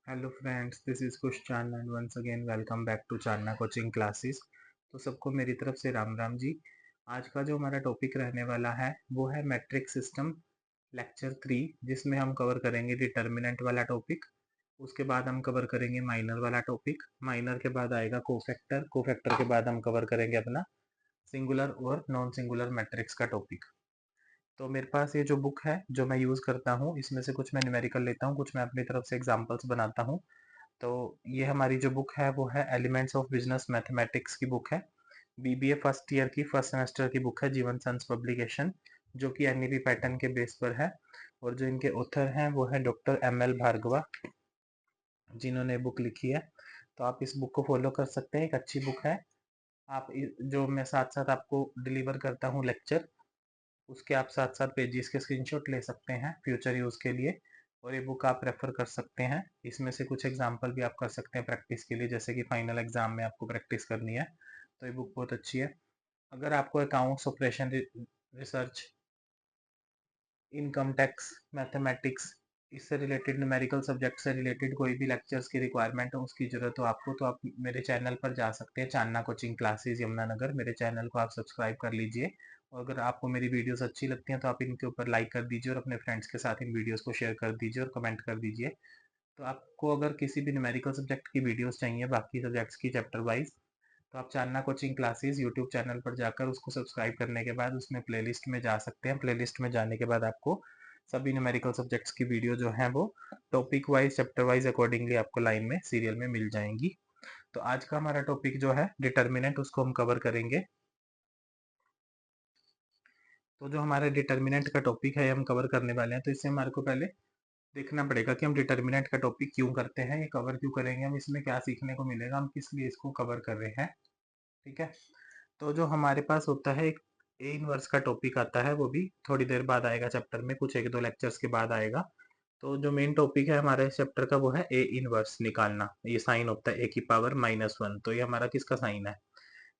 Hello friends, this is Kush Chand and once again welcome back to Chandana coaching classes. तो सबको मेरी तरफ से राम राम जी। आज का जो हमारा टॉपिक रहने वाला है वो है मैट्रिक सिस्टम लेक्चर 3, जिसमें हम कवर करेंगे डिटर्मिनेंट वाला टॉपिक। उसके बाद हम कवर करेंगे माइनर वाला टॉपिक। माइनर के बाद आएगा कोफैक्टर। कोफैक्टर के बाद हम कवर करेंगे अपना सिंगुलर और नॉन सिंगुलर मैट्रिक्स का टॉपिक। तो मेरे पास ये जो बुक है जो मैं यूज़ करता हूँ, इसमें से कुछ मैं न्यूमेरिकल लेता हूँ, कुछ मैं अपनी तरफ से एग्जांपल्स बनाता हूँ। तो ये हमारी जो बुक है वो है एलिमेंट्स ऑफ बिजनेस मैथमेटिक्स की बुक है। बीबीए फर्स्ट ईयर की फर्स्ट सेमेस्टर की बुक है, जीवन सन्स पब्लिकेशन, जो कि एनईपी पैटर्न के बेस पर है। और जो इनके ऑथर हैं वो है डॉक्टर एम एल भार्गवा, जिन्होंने बुक लिखी है। तो आप इस बुक को फॉलो कर सकते हैं, एक अच्छी बुक है। आप जो मैं साथ साथ आपको डिलीवर करता हूँ लेक्चर, उसके आप साथ साथ पेजेस के स्क्रीनशॉट ले सकते हैं फ्यूचर यूज़ के लिए। और ये बुक आप रेफर कर सकते हैं। इसमें से कुछ एग्जाम्पल भी आप कर सकते हैं प्रैक्टिस के लिए, जैसे कि फाइनल एग्जाम में आपको प्रैक्टिस करनी है। तो ये बुक बहुत अच्छी है। अगर आपको accounts, operation, research, income tax, mathematics, इससे रिलेटेड न्यूमेरिकल सब्जेक्ट से रिलेटेड कोई भी लेक्चर्स की रिक्वायरमेंट हो, उसकी ज़रूरत हो आपको, तो आप मेरे चैनल पर जा सकते हैं, चांदना कोचिंग क्लासेस यमुनानगर। मेरे चैनल को आप सब्सक्राइब कर लीजिए। और अगर आपको मेरी वीडियोस अच्छी लगती हैं तो आप इनके ऊपर लाइक कर दीजिए और अपने फ्रेंड्स के साथ इन वीडियोस को शेयर कर दीजिए और कमेंट कर दीजिए। तो आपको अगर किसी भी न्यूमेरिकल सब्जेक्ट की वीडियोस चाहिए, बाकी सब्जेक्ट्स की चैप्टर वाइज, तो आप Chandana coaching classes YouTube channel पर जाकर उसको सब्सक्राइब करने के बाद उसमें प्लेलिस्ट में जा सकते हैं। प्लेलिस्ट में जाने के बाद आपको सभी न्यूमेरिकल सब्जेक्ट्स की वीडियो जो है वो topic wise, chapter wise accordingly आपको लाइन में सीरियल में मिल जाएंगी। तो आज का हमारा टॉपिक जो है डिटर्मिनेंट, उसको हम कवर करेंगे। तो जो हमारा डिटर्मिनेंट का टॉपिक है हम कवर करने वाले हैं, तो इससे हमारे को पहले देखना पड़ेगा कि हम डिटर्मिनेंट का टॉपिक क्यों करते हैं, ये कवर क्यों करेंगे, हम इसमें क्या सीखने को मिलेगा, हम किस लिए इसको कवर कर रहे हैं। ठीक है। तो जो हमारे पास होता है एक ए इनवर्स का टॉपिक आता है, वो भी थोड़ी देर बाद आएगा चैप्टर में, कुछ एक दो लेक्चर्स के बाद आएगा। तो जो मेन टॉपिक है हमारे इस चैप्टर का वो है ए इनवर्स निकालना। ये साइन होता है A⁻⁻1। तो ये हमारा किसका साइन है?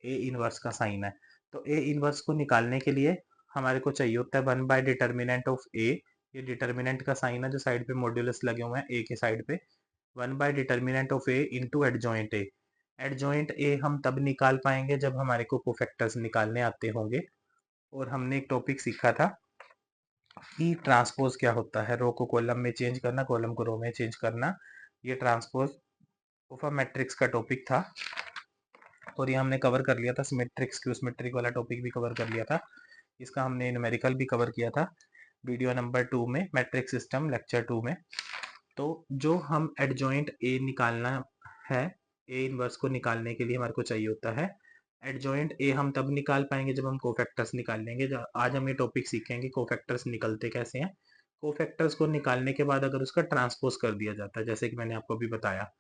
ए इनवर्स का साइन है। तो ए इनवर्स को निकालने के लिए हमारे को चाहिए होता है 1/डिटर्मिनेंट ऑफ ए। ये डिटर्मिनेंट का साइन है जो साइड पे मॉड्यूलस लगे हुए हैं ए के साइड पे। 1/डिटर्मिनेंट of A into adjoint A. Adjoint A हम तब निकाल पाएंगे जब हमारे को कोफैक्टर्स निकालने आते होंगे। और हमने एक टॉपिक सीखा था कि ट्रांसपोज क्या होता है, रो को कॉलम में चेंज करना, कॉलम को रो में चेंज करना। ये ट्रांसपोज ऑफ अ मैट्रिक्स का टॉपिक था और ये हमने कवर कर लिया था। सिमेट्रिक्स की सिमेट्रिक वाला टॉपिक भी कवर कर लिया था। इसका हमने न्यूमेरिकल भी कवर किया था वीडियो नंबर 2 में, मैट्रिक सिस्टम लेक्चर 2 में। तो जो हम एडजॉइंट ए निकालना है, ए इनवर्स को निकालने के लिए हमारे को चाहिए होता है एडजॉइंट ए। हम तब निकाल पाएंगे जब हम कोफैक्टर्स निकाल लेंगे। आज हम ये टॉपिक सीखेंगे कोफैक्टर्स निकलते कैसे हैं। कोफैक्टर्स को निकालने के बाद अगर उसका ट्रांसपोज कर दिया जाता है, जैसे कि मैंने आपको अभी बताया,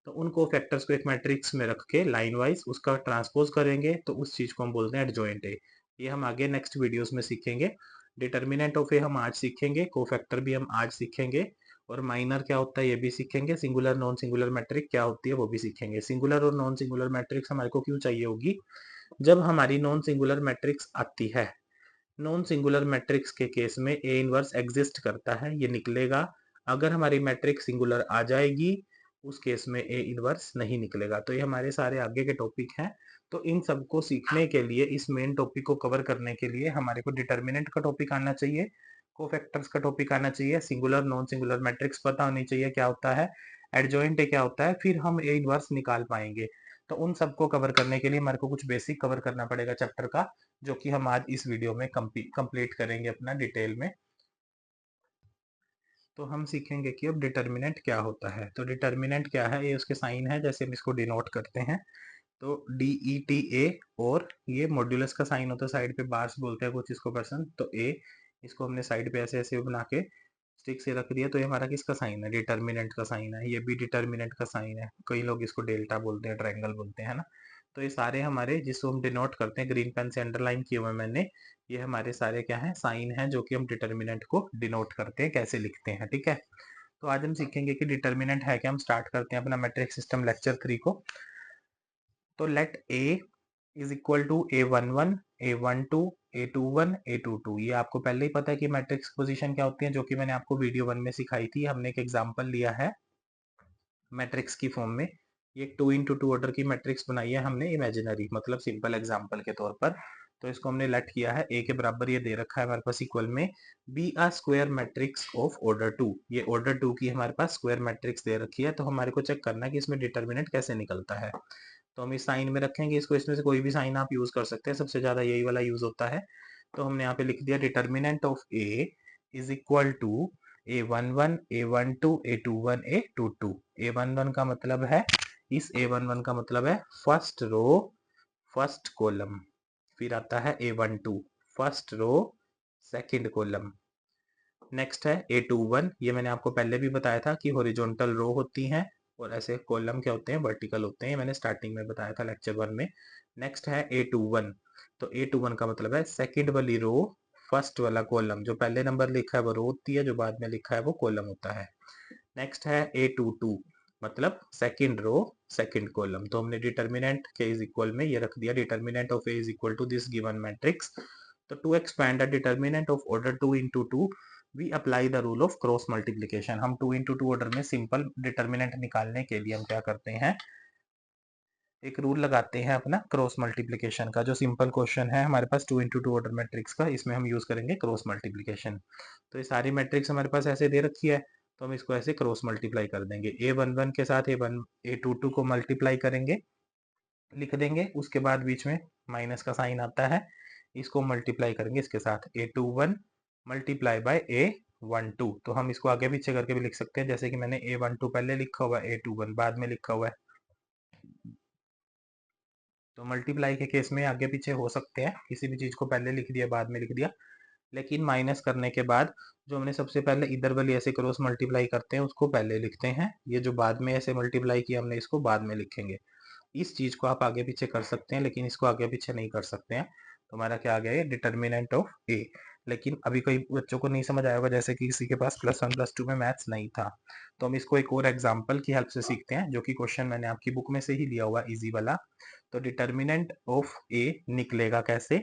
तो उन कोफैक्टर्स को एक मैट्रिक्स में रख के लाइन वाइज उसका ट्रांसपोज करेंगे, तो उस चीज को हम बोलते हैं एडजॉइंट ए। ये हम आगे नेक्स्ट वीडियोस में सीखेंगे। डिटर्मिनेंट ऑफ ए हम आज सीखेंगे, कोफैक्टर भी हम आज सीखेंगे, और माइनर क्या होता है ये भी सीखेंगे। सिंगुलर नॉन सिंगुलर मैट्रिक क्या होती है वो भी सीखेंगे। सिंगुलर और नॉन सिंगुलर मैट्रिक्स हमारे को क्यों चाहिए होगी? जब हमारी नॉन सिंगुलर मैट्रिक्स आती है, नॉन सिंगुलर मैट्रिक्स के केस में ए इनवर्स एग्जिस्ट करता है, ये निकलेगा। अगर हमारी मैट्रिक्स सिंगुलर आ जाएगी, उस केस में ए इनवर्स नहीं निकलेगा। तो ये हमारे सारे आगे के टॉपिक हैं। तो इन सबको सीखने के लिए, इस मेन टॉपिक को कवर करने के लिए हमारे को डिटर्मिनेंट का टॉपिक आना चाहिए, कोफैक्टर्स का टॉपिक आना चाहिए, सिंगुलर नॉन सिंगुलर मैट्रिक्स पता होनी चाहिए क्या होता है, एडजॉइंट क्या होता है, फिर हम ए इनवर्स निकाल पाएंगे। तो उन सबको कवर करने के लिए हमारे को कुछ बेसिक कवर करना पड़ेगा चैप्टर का, जो कि हम आज इस वीडियो में कंप्लीट करेंगे अपना डिटेल में। तो हम सीखेंगे कि अब डिटर्मिनेंट क्या होता है। तो डिटर्मिनेंट क्या है, ये उसके साइन है, जैसे हम इसको डिनोट करते हैं। तो DETA। और ये मॉड्यूलस का साइन होता है, साइड पे बार्स बोलते हैं कुछ इसको पर्सन। तो ए, इसको हमने साइड पे ऐसे ऐसे बना के स्टिक से रख दिया। तो ये हमारा किसका साइन है? डिटर्मिनेंट का साइन है। ये भी डिटर्मिनेंट का साइन है, कई लोग इसको डेल्टा बोलते हैं, ट्रायंगल बोलते हैं ना। तो ये सारे हमारे, जिसको हम डिनोट करते हैं, ग्रीन पेन से अंडरलाइन किए हुए मैंने, ये हमारे सारे क्या है? साइन है, जो कि हम डिटर्मिनेंट को डिनोट करते हैं, कैसे लिखते हैं। ठीक है। तो आज हम सीखेंगे कि डिटर्मिनेंट है क्या। हम स्टार्ट करते हैं अपना मैट्रिक सिस्टम लेक्चर 3 को। तो let A is equal to A11, A12, A21, A22। ये आपको पहले ही पता है कि मैट्रिक्स पोजीशन क्या होती है, जो कि मैंने आपको वीडियो 1 में सिखाई थी। हमने एक एग्जांपल लिया है मैट्रिक्स की फॉर्म में। ये 2x2 ऑर्डर की मैट्रिक्स बनाई है हमने इमेजिनरी, मतलब सिंपल एग्जांपल के तौर पर। तो इसको हमने लेट किया है ए के बराबर, ये दे रखा है हमारे पास इक्वल में बी आ स्क्वायर मैट्रिक्स ऑफ ऑर्डर 2। ये ऑर्डर 2 की हमारे पास स्क्वायर मैट्रिक्स दे रखी है। तो हमारे को चेक करना है कि इसमें डिटर्मिनेंट कैसे निकलता है। तो हम इस साइन में रखेंगे इसको, इसमें से कोई भी साइन आप यूज कर सकते हैं, सबसे ज्यादा यही वाला यूज होता है। तो हमने यहाँ पे लिख दिया determinant of A is equal to a11 a12 a21 a22। a11 का मतलब है, इस a11 का मतलब है फर्स्ट रो फर्स्ट कॉलम। फिर आता है a12 first row second column. Next है A21, ये मैंने आपको पहले भी बताया था कि हॉरिजॉन्टल रो होती हैं और ऐसे कॉलम क्या होते हैं, वर्टिकल होते हैं। मैंने स्टार्टिंग में बताया था लेक्चर 1 में। नेक्स्ट है A21, तो A21 का मतलब है सेकंड वाली रो फर्स्ट वाला कॉलम। जो पहले नंबर लिखा है वो रो होती है, जो बाद में लिखा है वो कॉलम होता है। नेक्स्ट है A22, मतलब सेकंड रो सेकंड कॉलम। तो हमने डिटर्मिनेंट के इज इक्वल में ये रख दिया, determinant of A is equal to this given matrix. तो to expand the determinant of order 2 into 2 we apply the rule of cross multiplication. हम 2 into 2 ऑर्डर में सिंपल डिटर्मिनेंट निकालने के लिए हम क्या करते हैं, एक रूल लगाते हैं अपना क्रॉस मल्टीप्लीकेशन का। जो सिंपल क्वेश्चन है हमारे पास 2 into 2 ऑर्डर मैट्रिक्स का, इसमें हम यूज करेंगे क्रॉस मल्टीप्लीकेशन। तो ये सारी मैट्रिक्स हमारे पास ऐसे दे रखी है, तो हम इसको ऐसे क्रॉस मल्टीप्लाई कर देंगे। A11 के साथ A22 को मल्टीप्लाई करेंगे, लिख देंगे। उसके बाद बीच में माइनस का साइन आता है, इसको मल्टीप्लाई करेंगे इसके साथ A21 मल्टीप्लाई बाय A12। तो हम इसको आगे पीछे करके भी लिख सकते हैं, जैसे कि मैंने A12 पहले लिखा हुआ है, A21 बाद में लिखा हुआ है। तो मल्टीप्लाई के केस में आगे पीछे हो सकते हैं, किसी भी चीज को पहले लिख दिया बाद में लिख दिया। लेकिन माइनस करने के बाद जो हमने सबसे पहले इधर वाली ऐसे क्रॉस मल्टीप्लाई करते हैं उसको पहले लिखते हैं, ये जो बाद में ऐसे मल्टीप्लाई किया हमने इसको बाद में लिखेंगे। इस चीज को आप आगे पीछे कर सकते हैं, लेकिन इसको आगे पीछे नहीं कर सकते हैं। तो हमारा क्या आ गया, ये डिटर्मिनेंट ऑफ ए। लेकिन अभी कोई बच्चों को नहीं समझ आया होगा, जैसे कि किसी के पास +1 +2 में मैथ्स नहीं था, तो हम इसको एक और एग्जांपल की हेल्प से सीखते हैं, जो कि क्वेश्चन मैंने आपकी बुक में से ही लिया हुआ इजी वाला। तो डिटर्मिनेंट ऑफ ए निकलेगा कैसे,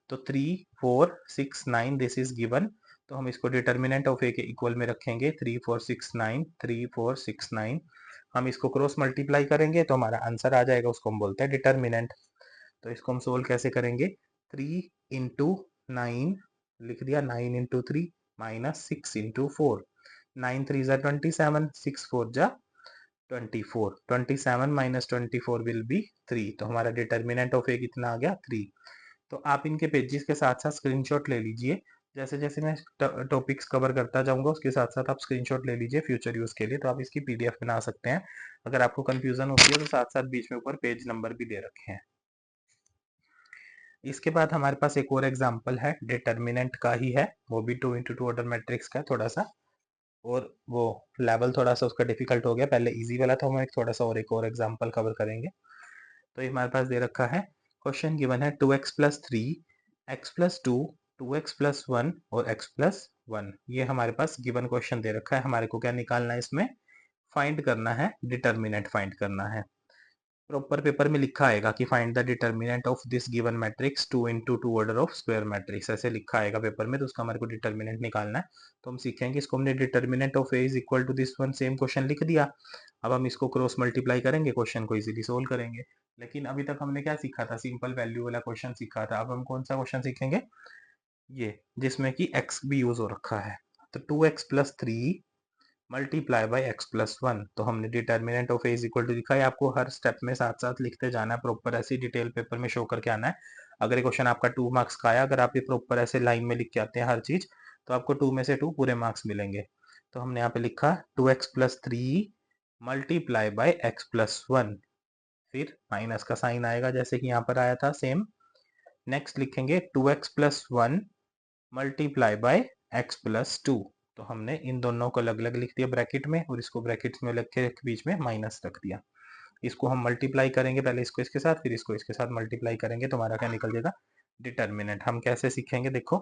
तो 3 4 6 9 दिस इज गिवन। तो हम इसको डिटर्मिनेंट ऑफ ए के इक्वल में रखेंगे, 3 4 6 9 3 4 6 9। हम इसको क्रॉस मल्टीप्लाई करेंगे तो हमारा आंसर आ जाएगा, उसको हम बोलते हैं डिटर्मिनेंट। तो इसको हम सोल्व कैसे करेंगे, 3 इंटू 9 लिख दिया, 9 इंटू 3 माइनस 6 इंटू 4। 9 3 जा 27, 6 4 जा 24, 27 माइनस 24 विल बी 3। तो हमारा डिटर्मिनेंट ऑफ ए कितना आ गया, 3। तो आप इनके पेजेस के साथ साथ स्क्रीनशॉट ले लीजिए। जैसे जैसे मैं टॉपिक्स कवर करता जाऊंगा उसके साथ साथ आप स्क्रीनशॉट ले लीजिए फ्यूचर यूज के लिए। तो आप इसकी पीडीएफ बना सकते हैं। अगर आपको कंफ्यूजन होती है तो साथ साथ बीच में ऊपर पेज नंबर भी दे रखे हैं। इसके बाद हमारे पास एक और एग्जांपल है, डिटर्मिनेंट का ही है, वो भी 2 into 2 ऑर्डर मैट्रिक्स का, थोड़ा सा और वो लेवल थोड़ा सा उसका डिफिकल्ट हो गया, पहले इजी वाला था, हम एक थोड़ा सा और एक और एग्जांपल कवर करेंगे। तो ये हमारे पास दे रखा है, क्वेश्चन गिवन है 2x + 3 x + 2 2x + 1 और x + 1। ये हमारे पास गिवन क्वेश्चन दे रखा है। हमारे को क्या निकालना है, इसमें फाइंड करना है, डिटर्मिनेंट फाइंड करना है। प्रॉपर पेपर में लिखा आएगा कि find the determinant of this given matrix 2 into 2 order of square matrix, ऐसे लिखा आएगा पेपर में। तो उसका हमारे को डिटर्मिनेंट निकालना है। तो हम सीखेंगे, इसको हमने determinant of A is equal to this one, same question लिख दिया। अब हम इसको क्रॉस मल्टीप्लाई करेंगे, क्वेश्चन को इजीली सोल्व करेंगे। लेकिन अभी तक हमने क्या सीखा था, सिंपल वैल्यू वाला क्वेश्चन सीखा था। अब हम कौन सा क्वेश्चन सीखेंगे, ये जिसमें कि x भी यूज हो रखा है। तो 2x + 3 मल्टीप्लाई बाय x + 1। तो हमने determinant of a is equal to दिखा है। आपको हर स्टेप में साथ साथ लिखते जाना है, प्रॉपर ऐसे डिटेल पेपर में शो करके आना है। अगर ये क्वेश्चन आपका 2 मार्क्स का आया, अगर आप ये प्रॉपर ऐसे लाइन में लिख के आते हैं हर चीज, तो आपको 2 में से 2 पूरे मार्क्स मिलेंगे। तो हमने यहाँ पे लिखा 2x + 3 मल्टीप्लाई बाय x + 1, फिर माइनस का साइन आएगा जैसे कि यहाँ पर आया था सेम। नेक्स्ट लिखेंगे 2x + 1 मल्टीप्लाई बाय x + 2। तो हमने इन दोनों को अलग अलग लिख दिया ब्रैकेट में, और इसको ब्रैकेट में लग के बीच में माइनस रख दिया। इसको हम मल्टीप्लाई करेंगे, पहले इसको इसके साथ फिर इसको इसके साथ मल्टीप्लाई करेंगे, तो हमारा क्या निकल जाएगा, डिटर्मिनेंट। हम कैसे सीखेंगे, देखो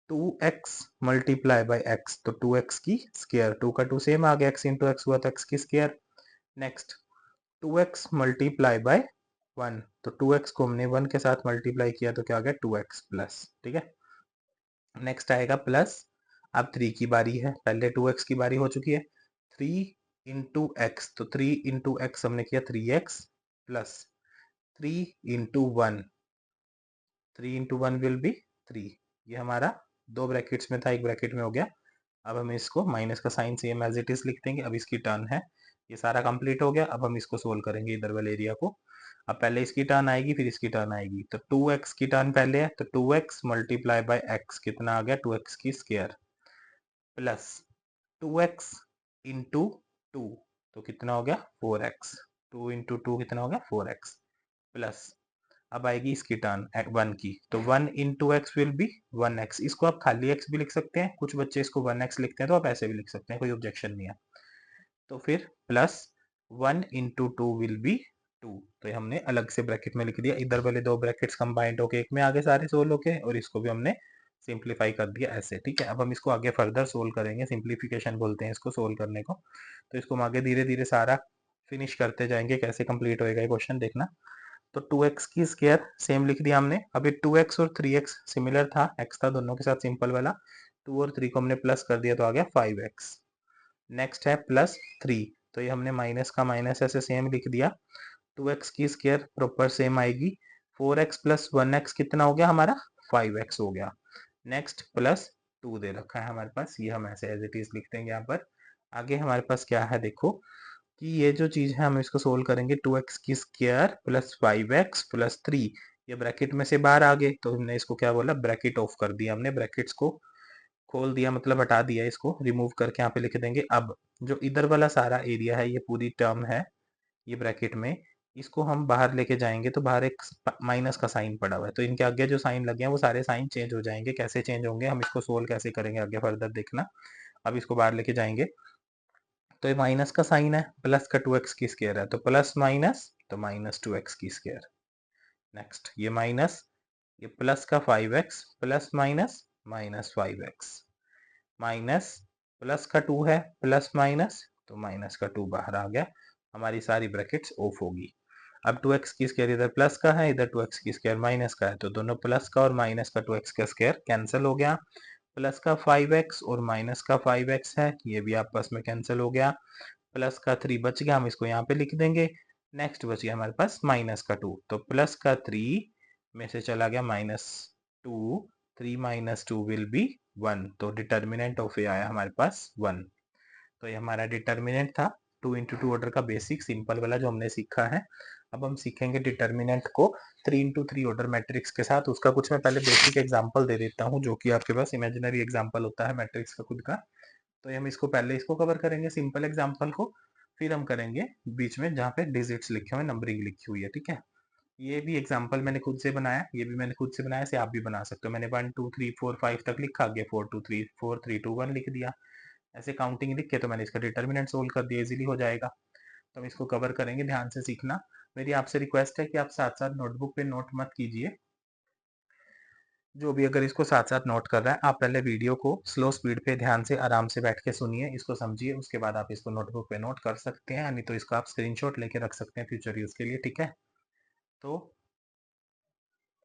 2x मल्टीप्लाई बाय x, तो 2x की स्क्वायर, 2 का 2 सेम आ गया, x इंटू एक्स हुआ तो x की square. Next 2x multiply by 1, तो 2x को हमने 1 के साथ मल्टीप्लाई किया तो क्या आ गया, 2x प्लस, ठीक है। नेक्स्ट आएगा प्लस, अब 3 की बारी है, पहले 2x की बारी हो चुकी है। 3 इंटू एक्स, तो 3 इंटू एक्स हमने किया 3x plus 3 into 1, 3 into 1 will B 3। ये हमारा दो ब्रैकेट्स में था, एक ब्रैकेट में हो गया। अब हम इसको माइनस का sign same as it is लिख देंगे। अब इसकी टर्न है, ये सारा कंप्लीट हो गया। अब हम इसको सोल्व करेंगे इधर वाले एरिया को। अब पहले इसकी टर्न आएगी, फिर इसकी टर्न आएगी। तो 2x की टर्न पहले है, तो 2x मल्टीप्लाई बाय x कितना आ गया, 2x की स्क्वायर प्लस 2x इंटू 2, तो कितना हो गया 4x। 2 इंटू 2 कितना हो गया 4x प्लस, अब आएगी इसकी टर्न 1 की, तो 1 into x will be 1x। इसको आप खाली x भी लिख सकते हैं, कुछ बच्चे इसको 1x लिखते हैं, तो आप ऐसे भी लिख सकते हैं, कोई ऑब्जेक्शन नहीं है। तो फिर प्लस 1 इंटू 2 विल बी 2, तो ये हमने अलग से ब्रैकेट में लिख दिया। इधर वाले दो ब्रैकेट्स कंबाइंड होके एक में आगे सारे सोल्व होके, और इसको भी हमने सिंप्लीफाई कर दिया ऐसे, ठीक है। अब हम इसको आगे फर्दर सोल्व करेंगे, सिंप्लीफिकेशन बोलते हैं इसको सोल्व करने को। तो इसको हम आगे धीरे धीरे सारा फिनिश करते जाएंगे, कैसे कंप्लीट होएगा ये क्वेश्चन देखना। तो 2x की स्क्वायर सेम लिख दिया हमने। अब ये 2x और 3x सिमिलर था, x था दोनों के साथ सिंपल वाला, 2 और 3 को हमने प्लस कर दिया तो आ गया 5x। नेक्स्ट है प्लस 3, तो ये हमने माइनस का माइनस ऐसे सेम लिख दिया। 2x की स्क्वायर प्रॉपर सेम आएगी। 4x प्लस 1x कितना हो गया हमारा 5x हो गया। नेक्स्ट प्लस 2 दे रखा है हमारे पास, ये हम ऐसे एज इट इज लिख देंगे यहाँ पर। आगे हमारे पास क्या है देखो, कि ये जो चीज है हम इसको सोल्व करेंगे। 2x की स्क्वायर प्लस 5x प्लस 3, ये ब्रैकेट में से बाहर आ गए, तो हमने इसको क्या बोला, ब्रैकेट ऑफ कर दिया हमने, ब्रैकेट्स को खोल दिया, मतलब हटा दिया, इसको रिमूव करके यहाँ पे लिख देंगे। अब जो इधर वाला सारा एरिया है, ये पूरी टर्म है ये ब्रैकेट में, इसको हम बाहर लेके जाएंगे तो बाहर एक माइनस का साइन पड़ा हुआ है, तो इनके आगे जो साइन लगे हैं वो सारे साइन चेंज हो जाएंगे। कैसे चेंज होंगे, हम इसको सोल्व कैसे करेंगे आगे फर्दर देखना। अब इसको बाहर लेके जाएंगे, तो ये माइनस का साइन है, प्लस का 2x की स्क्वायर है, तो प्लस माइनस तो माइनस 2x की स्क्वायर। नेक्स्ट ये माइनस, ये प्लस का 5x plus minus minus 5x minus, plus का 2 है प्लस माइनस, तो माइनस का 2 बाहर आ गया, हमारी सारी ब्रैकेट्स ऑफ होगी। अब 2x की स्क्वायर इधर प्लस का है, इधर 2x की स्क्वायर माइनस का है, तो दोनों प्लस का और माइनस का 2x का स्क्वायर कैंसिल हो गया। प्लस का 5x और माइनस का 5x है, ये भी आपस में कैंसिल हो गया। प्लस का 3 बच गया, हम इसको यहाँ पे लिख देंगे। नेक्स्ट बच गया हमारे पास माइनस का 2, तो प्लस का 3 में से चला गया -2, 3 माइनस 2 विल बी 1, तो डिटर्मिनेंट ऑफ ए आया हमारे पास 1। तो ये हमारा डिटर्मिनेंट था 2 इंटू 2 ऑर्डर का बेसिक सिंपल वाला जो हमने सीखा है। अब हम सीखेंगे डिटर्मिनेंट को 3 इंटू 3 ऑर्डर मैट्रिक्स के साथ। उसका कुछ मैं पहले बेसिक एग्जांपल दे देता हूँ, जो कि आपके पास इमेजिनरी एग्जांपल होता है मैट्रिक्स का खुद का। तो हम इसको पहले इसको कवर करेंगे सिंपल एग्जांपल को, फिर हम करेंगे बीच में जहाँ पे डिजिट्स लिखे हुए नंबरिंग लिखी हुई है, ठीक है। ये भी एग्जांपल मैंने खुद से बनाया, ये भी मैंने खुद से बनाया, से आप भी बना सकते हो। मैंने 1 2 3 4 5 तक लिखा, आगे 4 2 3 4 3 2 1 लिख दिया, ऐसे काउंटिंग लिख के तो मैंने इसका डिटर्मिनेंट सोल्व कर दिया, इजीली हो जाएगा। तो हम इसको कवर करेंगे, ध्यान से सीखना। मेरी आपसे रिक्वेस्ट है कि आप साथ साथ नोटबुक पे नोट मत कीजिए, जो भी अगर इसको साथ साथ नोट कर रहा है, आप पहले वीडियो को स्लो स्पीड पे ध्यान से आराम से बैठ के सुनिए, इसको समझिए, उसके बाद आप इसको नोटबुक पे नोट कर सकते हैं, नहीं तो इसको आप स्क्रीनशॉट लेके रख सकते हैं फ्यूचर यूज के लिए, ठीक है। तो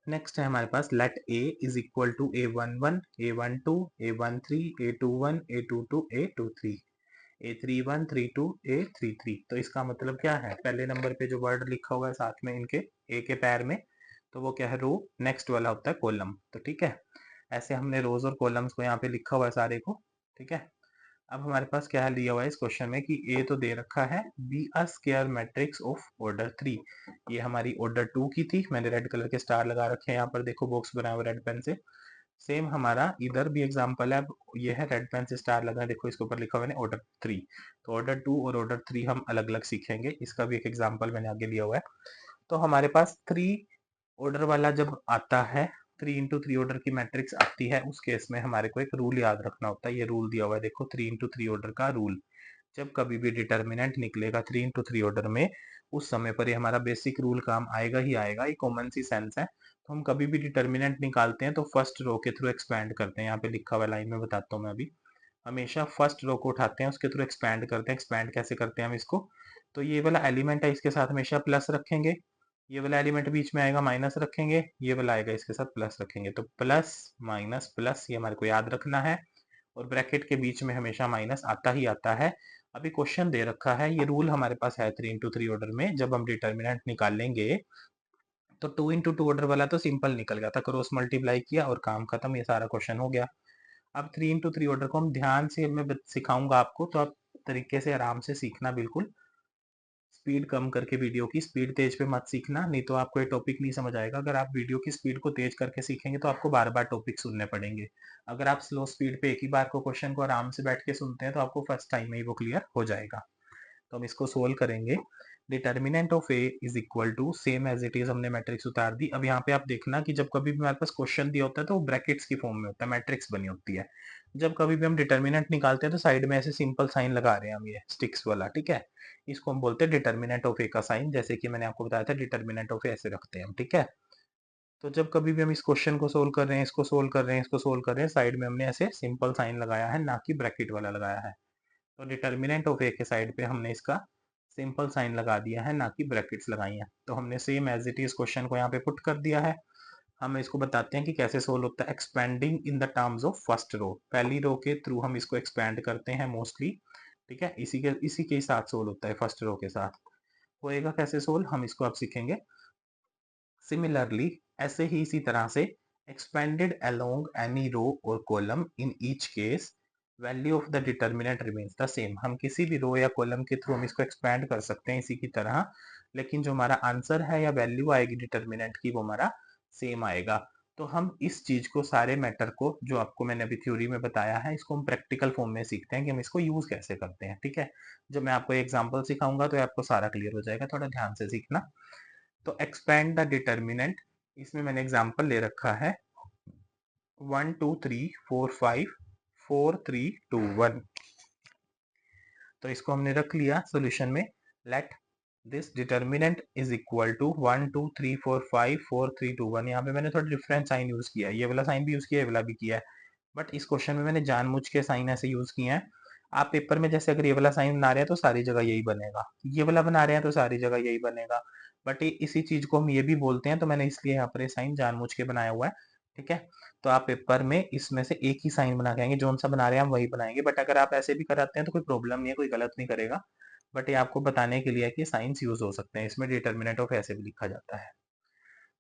नेक्स्ट है हमारे पास let a is equal to a11 a12 a13 a21 a22 a23 a31 32 a33। तो इसका मतलब क्या है, पहले नंबर पे जो वर्ड लिखा हुआ है साथ में इनके ए के पैर में, तो वो क्या है रो, नेक्स्ट वाला होता है कॉलम, तो ठीक है। ऐसे हमने रोज और कॉलम्स को यहाँ पे लिखा हुआ है सारे को, ठीक है। अब हमारे पास क्या दिया हुआ है इस क्वेश्चन में कि ए तो दे रखा है, be a square matrix of order 3, ये हमारी ऑर्डर 2 की थी। मैंने रेड कलर के स्टार लगा रखे हैं यहाँ पर, देखो बॉक्स बनाया हुआ रेड पेन से। सेम हमारा इधर भी एग्जांपल है, अब ये है रेड पेन से स्टार लगा, देखो इसके ऊपर लिखा हुआ है ऑर्डर 3। तो ऑर्डर 2 और ऑर्डर 3 हम अलग अलग सीखेंगे, इसका भी एक एग्जांपल मैंने आगे लिया हुआ है। तो हमारे पास 3 ऑर्डर वाला जब आता है, 3 इंटू 3 ऑर्डर की मैट्रिक्स आती है, उस केस में हमारे को एक रूल याद रखना होता है। ये रूल दिया हुआ है देखो, 3 इंटू 3 ऑर्डर का रूल। जब कभी भी डिटर्मिनेंट निकलेगा 3 इंटू 3 ऑर्डर में, उस समय पर ये हमारा बेसिक रूल काम आएगा ही आएगा, ये कॉमन सी सेंस है। तो हम कभी भी डिटर्मिनेंट निकालते हैं तो फर्स्ट रो के थ्रू एक्सपैंड करते हैं, यहाँ पे लिखा हुआ लाइन में बताता हूँ मैं अभी। हमेशा फर्स्ट रो को उठाते हैं, उसके थ्रू एक्सपैंड करते हैं। एक्सपैंड कैसे करते हैं हम इसको, तो ये वाला एलिमेंट है इसके साथ हमेशा प्लस रखेंगे, ये वाला एलिमेंट बीच में आएगा माइनस रखेंगे, ये वाला आएगा इसके साथ प्लस रखेंगे, तो प्लस माइनस प्लस, ये हमारे को याद रखना है। और ब्रैकेट के बीच में हमेशा माइनस आता ही आता है। अभी क्वेश्चन दे रखा है, ये रूल हमारे पास है 3x3 ऑर्डर में, जब हम डिटर्मिनेंट निकालेंगे तो 2x2 ऑर्डर वाला तो सिंपल निकल गया था, क्रॉस मल्टीप्लाई किया और काम खत्म, ये सारा क्वेश्चन हो गया। अब 3x3 ऑर्डर को हम ध्यान से मैं सिखाऊंगा आपको, तो आप तरीके से आराम से सीखना, बिल्कुल स्पीड कम करके, वीडियो की स्पीड तेज पे मत सीखना, नहीं तो आपको ये टॉपिक नहीं समझ आएगा। अगर आप वीडियो की स्पीड को तेज करके सीखेंगे तो आपको बार बार टॉपिक सुनने पड़ेंगे। अगर आप स्लो स्पीड पे एक ही बार को क्वेश्चन को आराम से बैठ के सुनते हैं तो आपको फर्स्ट टाइम में ही वो क्लियर हो जाएगा। तो हम इसको सोल्व करेंगे। Determinant of A is equal to, same as it is हमने मैट्रिक्स उतार दी। अब यहाँ पे आप देखना कि जब कभी भी हमारे पास क्वेश्चन दिया होता है तो वो ब्रैकेट्स की फॉर्म में होता है, मैट्रिक्स बनी होती है। जब कभी भी हम डिटर्मिनेंट निकालते हैं तो साइड में ऐसे सिंपल साइन लगा रहे हैं हम, ये स्टिक्स वाला, ठीक है। इसको हम बोलते हैं डिटर्मिनेंट ऑफ ए का साइन, जैसे कि मैंने आपको बताया था डिटर्मिनेंट ऑफ ए ऐसे रखते हैं हम, ठीक है। तो जब कभी भी हम इस क्वेश्चन को सोल्व कर रहे हैं, इसको सोल्व कर रहे हैं, इसको सोल्व कर रहे हैं, साइड में हमने ऐसे सिंपल साइन लगाया है, ना कि ब्रैकेट वाला लगाया है। तो डिटर्मिनेंट ऑफ ए के साइड पे हमने इसका सिंपल साइन लगा दिया है, ना कि ब्रैकेट्स लगाई हैं। तो हमने same as it is question को यहाँ पे पुट कर दिया है। हम इसको बताते हैं कि कैसे सोल्व होता है। Expanding in the terms of first row, पहली रो के थ्रू हम इसको एक्सपेंड करते हैं मोस्टली, ठीक है। इसी के साथ सोल्व होता है, फर्स्ट रो के साथ होएगा। कैसे सोल्व, हम इसको अब सीखेंगे। सिमिलरली, ऐसे ही इसी तरह से, एक्सपेंडेड अलोंग एनी रो और column in each case value of the determinant remains the same. हम किसी भी रो या कॉलम के थ्रू हम इसको एक्सपेंड कर सकते हैं इसी की तरह, लेकिन जो हमारा आंसर है या वैल्यू आएगी डिटर्मिनेंट की, वो हमारा सेम आएगा। तो हम इस चीज को, सारे मैटर को जो आपको मैंने अभी थ्योरी में बताया है, इसको हम प्रैक्टिकल फॉर्म में सीखते हैं कि हम इसको यूज कैसे करते हैं, ठीक है। जब मैं आपको एग्जांपल सिखाऊंगा तो आपको सारा क्लियर हो जाएगा, थोड़ा ध्यान से सीखना। तो एक्सपेंड द डिटर्मिनेंट, इसमें मैंने एग्जांपल ले रखा है 1 2 3 4 5 4 3 2 1। तो इसको हमने रख लिया सॉल्यूशन में। Let this determinant is equal to 1 2 3 4 5 4 3 2 1। यहाँ पे मैंने थोड़ा डिफरेंट साइन यूज किया है, ये वाला साइन भी यूज किया है, ये वाला भी किया है, बट इस क्वेश्चन में मैंने जानबूझ के साइन ऐसे यूज किए हैं। आप पेपर में जैसे अगर ये वाला साइन बना रहे हैं तो सारी जगह यही बनेगा, ये वाला बना रहे हैं तो सारी जगह यही बनेगा, बट इसी चीज को हम ये भी बोलते हैं, तो मैंने इसलिए यहाँ पर ये साइन जानबूझ के बनाया हुआ है, ठीक है। तो आप पेपर में इसमें से एक ही साइन बना के आएंगे, जो सा बना रहे हैं हम वही बनाएंगे, बट अगर आप ऐसे भी कराते हैं तो कोई प्रॉब्लम नहीं है, कोई गलत नहीं करेगा। बट ये आपको बताने के लिए है कि साइंस यूज हो सकते हैं, इसमें डिटर्मिनेंट ऑफ ऐसे भी लिखा जाता है।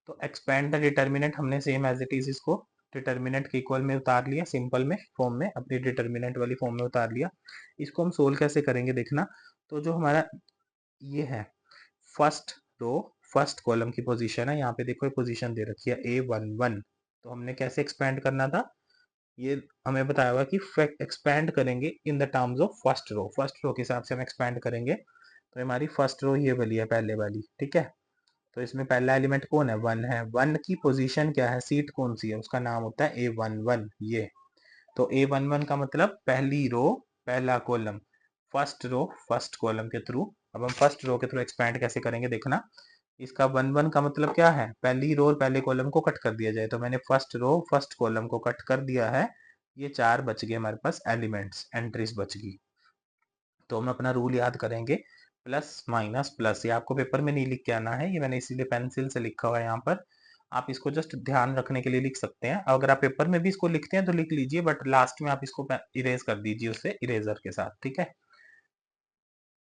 तो एक्सपेंड द डिटर्मिनेंट हमने सेम एज इट इज इसको डिटर्मिनेंट के इक्वल में उतार लिया, सिंपल में फॉर्म में, अपनी डिटर्मिनेंट वाली फॉर्म में उतार लिया। इसको हम सोल्व कैसे करेंगे देखना। तो जो हमारा ये है फर्स्ट रो, फर्स्ट कॉलम की पोजीशन है, यहाँ पे देखो ये पोजीशन दे रखी है A11। तो हमने कैसे एक्सपेंड करना था, ये हमें बताया हुआ कि एक्सपेंड करेंगे in the terms of first row के हिसाब से हम एक्सपेंड करेंगे। तो हमारी फर्स्ट रो ये वाली है, पहले वाली, ठीक है। तो इसमें पहला एलिमेंट कौन है, 1 है। 1 की पोजीशन क्या है, सीट कौन सी है, उसका नाम होता है A11, ये। तो A11 का मतलब पहली रो, पहला column, first row first column के थ्रू। अब हम फर्स्ट रो के थ्रू एक्सपेंड कैसे करेंगे देखना। इसका 1 1 का मतलब क्या है, पहली रो और पहले कॉलम को कट कर दिया जाए। तो मैंने फर्स्ट रो फर्स्ट कॉलम को कट कर दिया है, ये 4 बच गए हमारे पास एलिमेंट्स, एंट्रीज बच गई। तो हम अपना रूल याद करेंगे, प्लस माइनस प्लस। ये आपको पेपर में नहीं लिख के आना है, ये मैंने इसीलिए पेंसिल से लिखा हुआ है यहाँ पर। आप इसको जस्ट ध्यान रखने के लिए लिख सकते हैं। अगर आप पेपर में भी इसको लिखते हैं तो लिख लीजिए, बट लास्ट में आप इसको इरेज कर दीजिए उससे, इरेजर के साथ, ठीक है।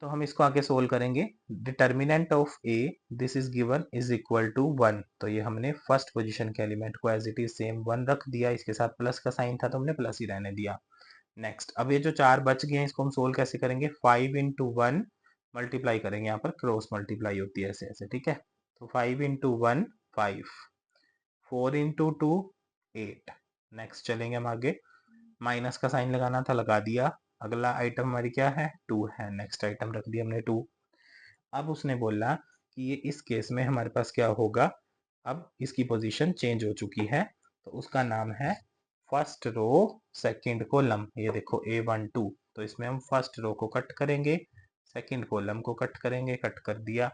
तो हम इसको आगे सोल्व करेंगे। Determinant of A, this is given, is equal to 1। तो ये हमने फर्स्ट पोजीशन के एलिमेंट को एज इट इज सेम 1 रख दिया, इसके साथ प्लस का साइन था तो हमने प्लस ही रहने दिया। नेक्स्ट, अब ये जो 4 बच गए हैं इसको हम सोल्व कैसे करेंगे, 5 इंटू 1 मल्टीप्लाई करेंगे, यहाँ पर क्रॉस मल्टीप्लाई होती है ऐसे ऐसे, ठीक है। तो 5 इंटू 1 5, 4 इंटू 2 8। नेक्स्ट चलेंगे हम आगे, माइनस का साइन लगाना था, लगा दिया। अगला आइटम हमारी क्या है, 2 है, नेक्स्ट आइटम रख दिया हमने 2। अब उसने बोला कि ये इस केस में हमारे पास क्या होगा, अब इसकी पोजीशन चेंज हो चुकी है, तो उसका नाम है फर्स्ट रो सेकंड कॉलम। ये देखो A12, तो इसमें हम फर्स्ट रो को कट करेंगे, सेकंड कॉलम को कट करेंगे, कट कर दिया,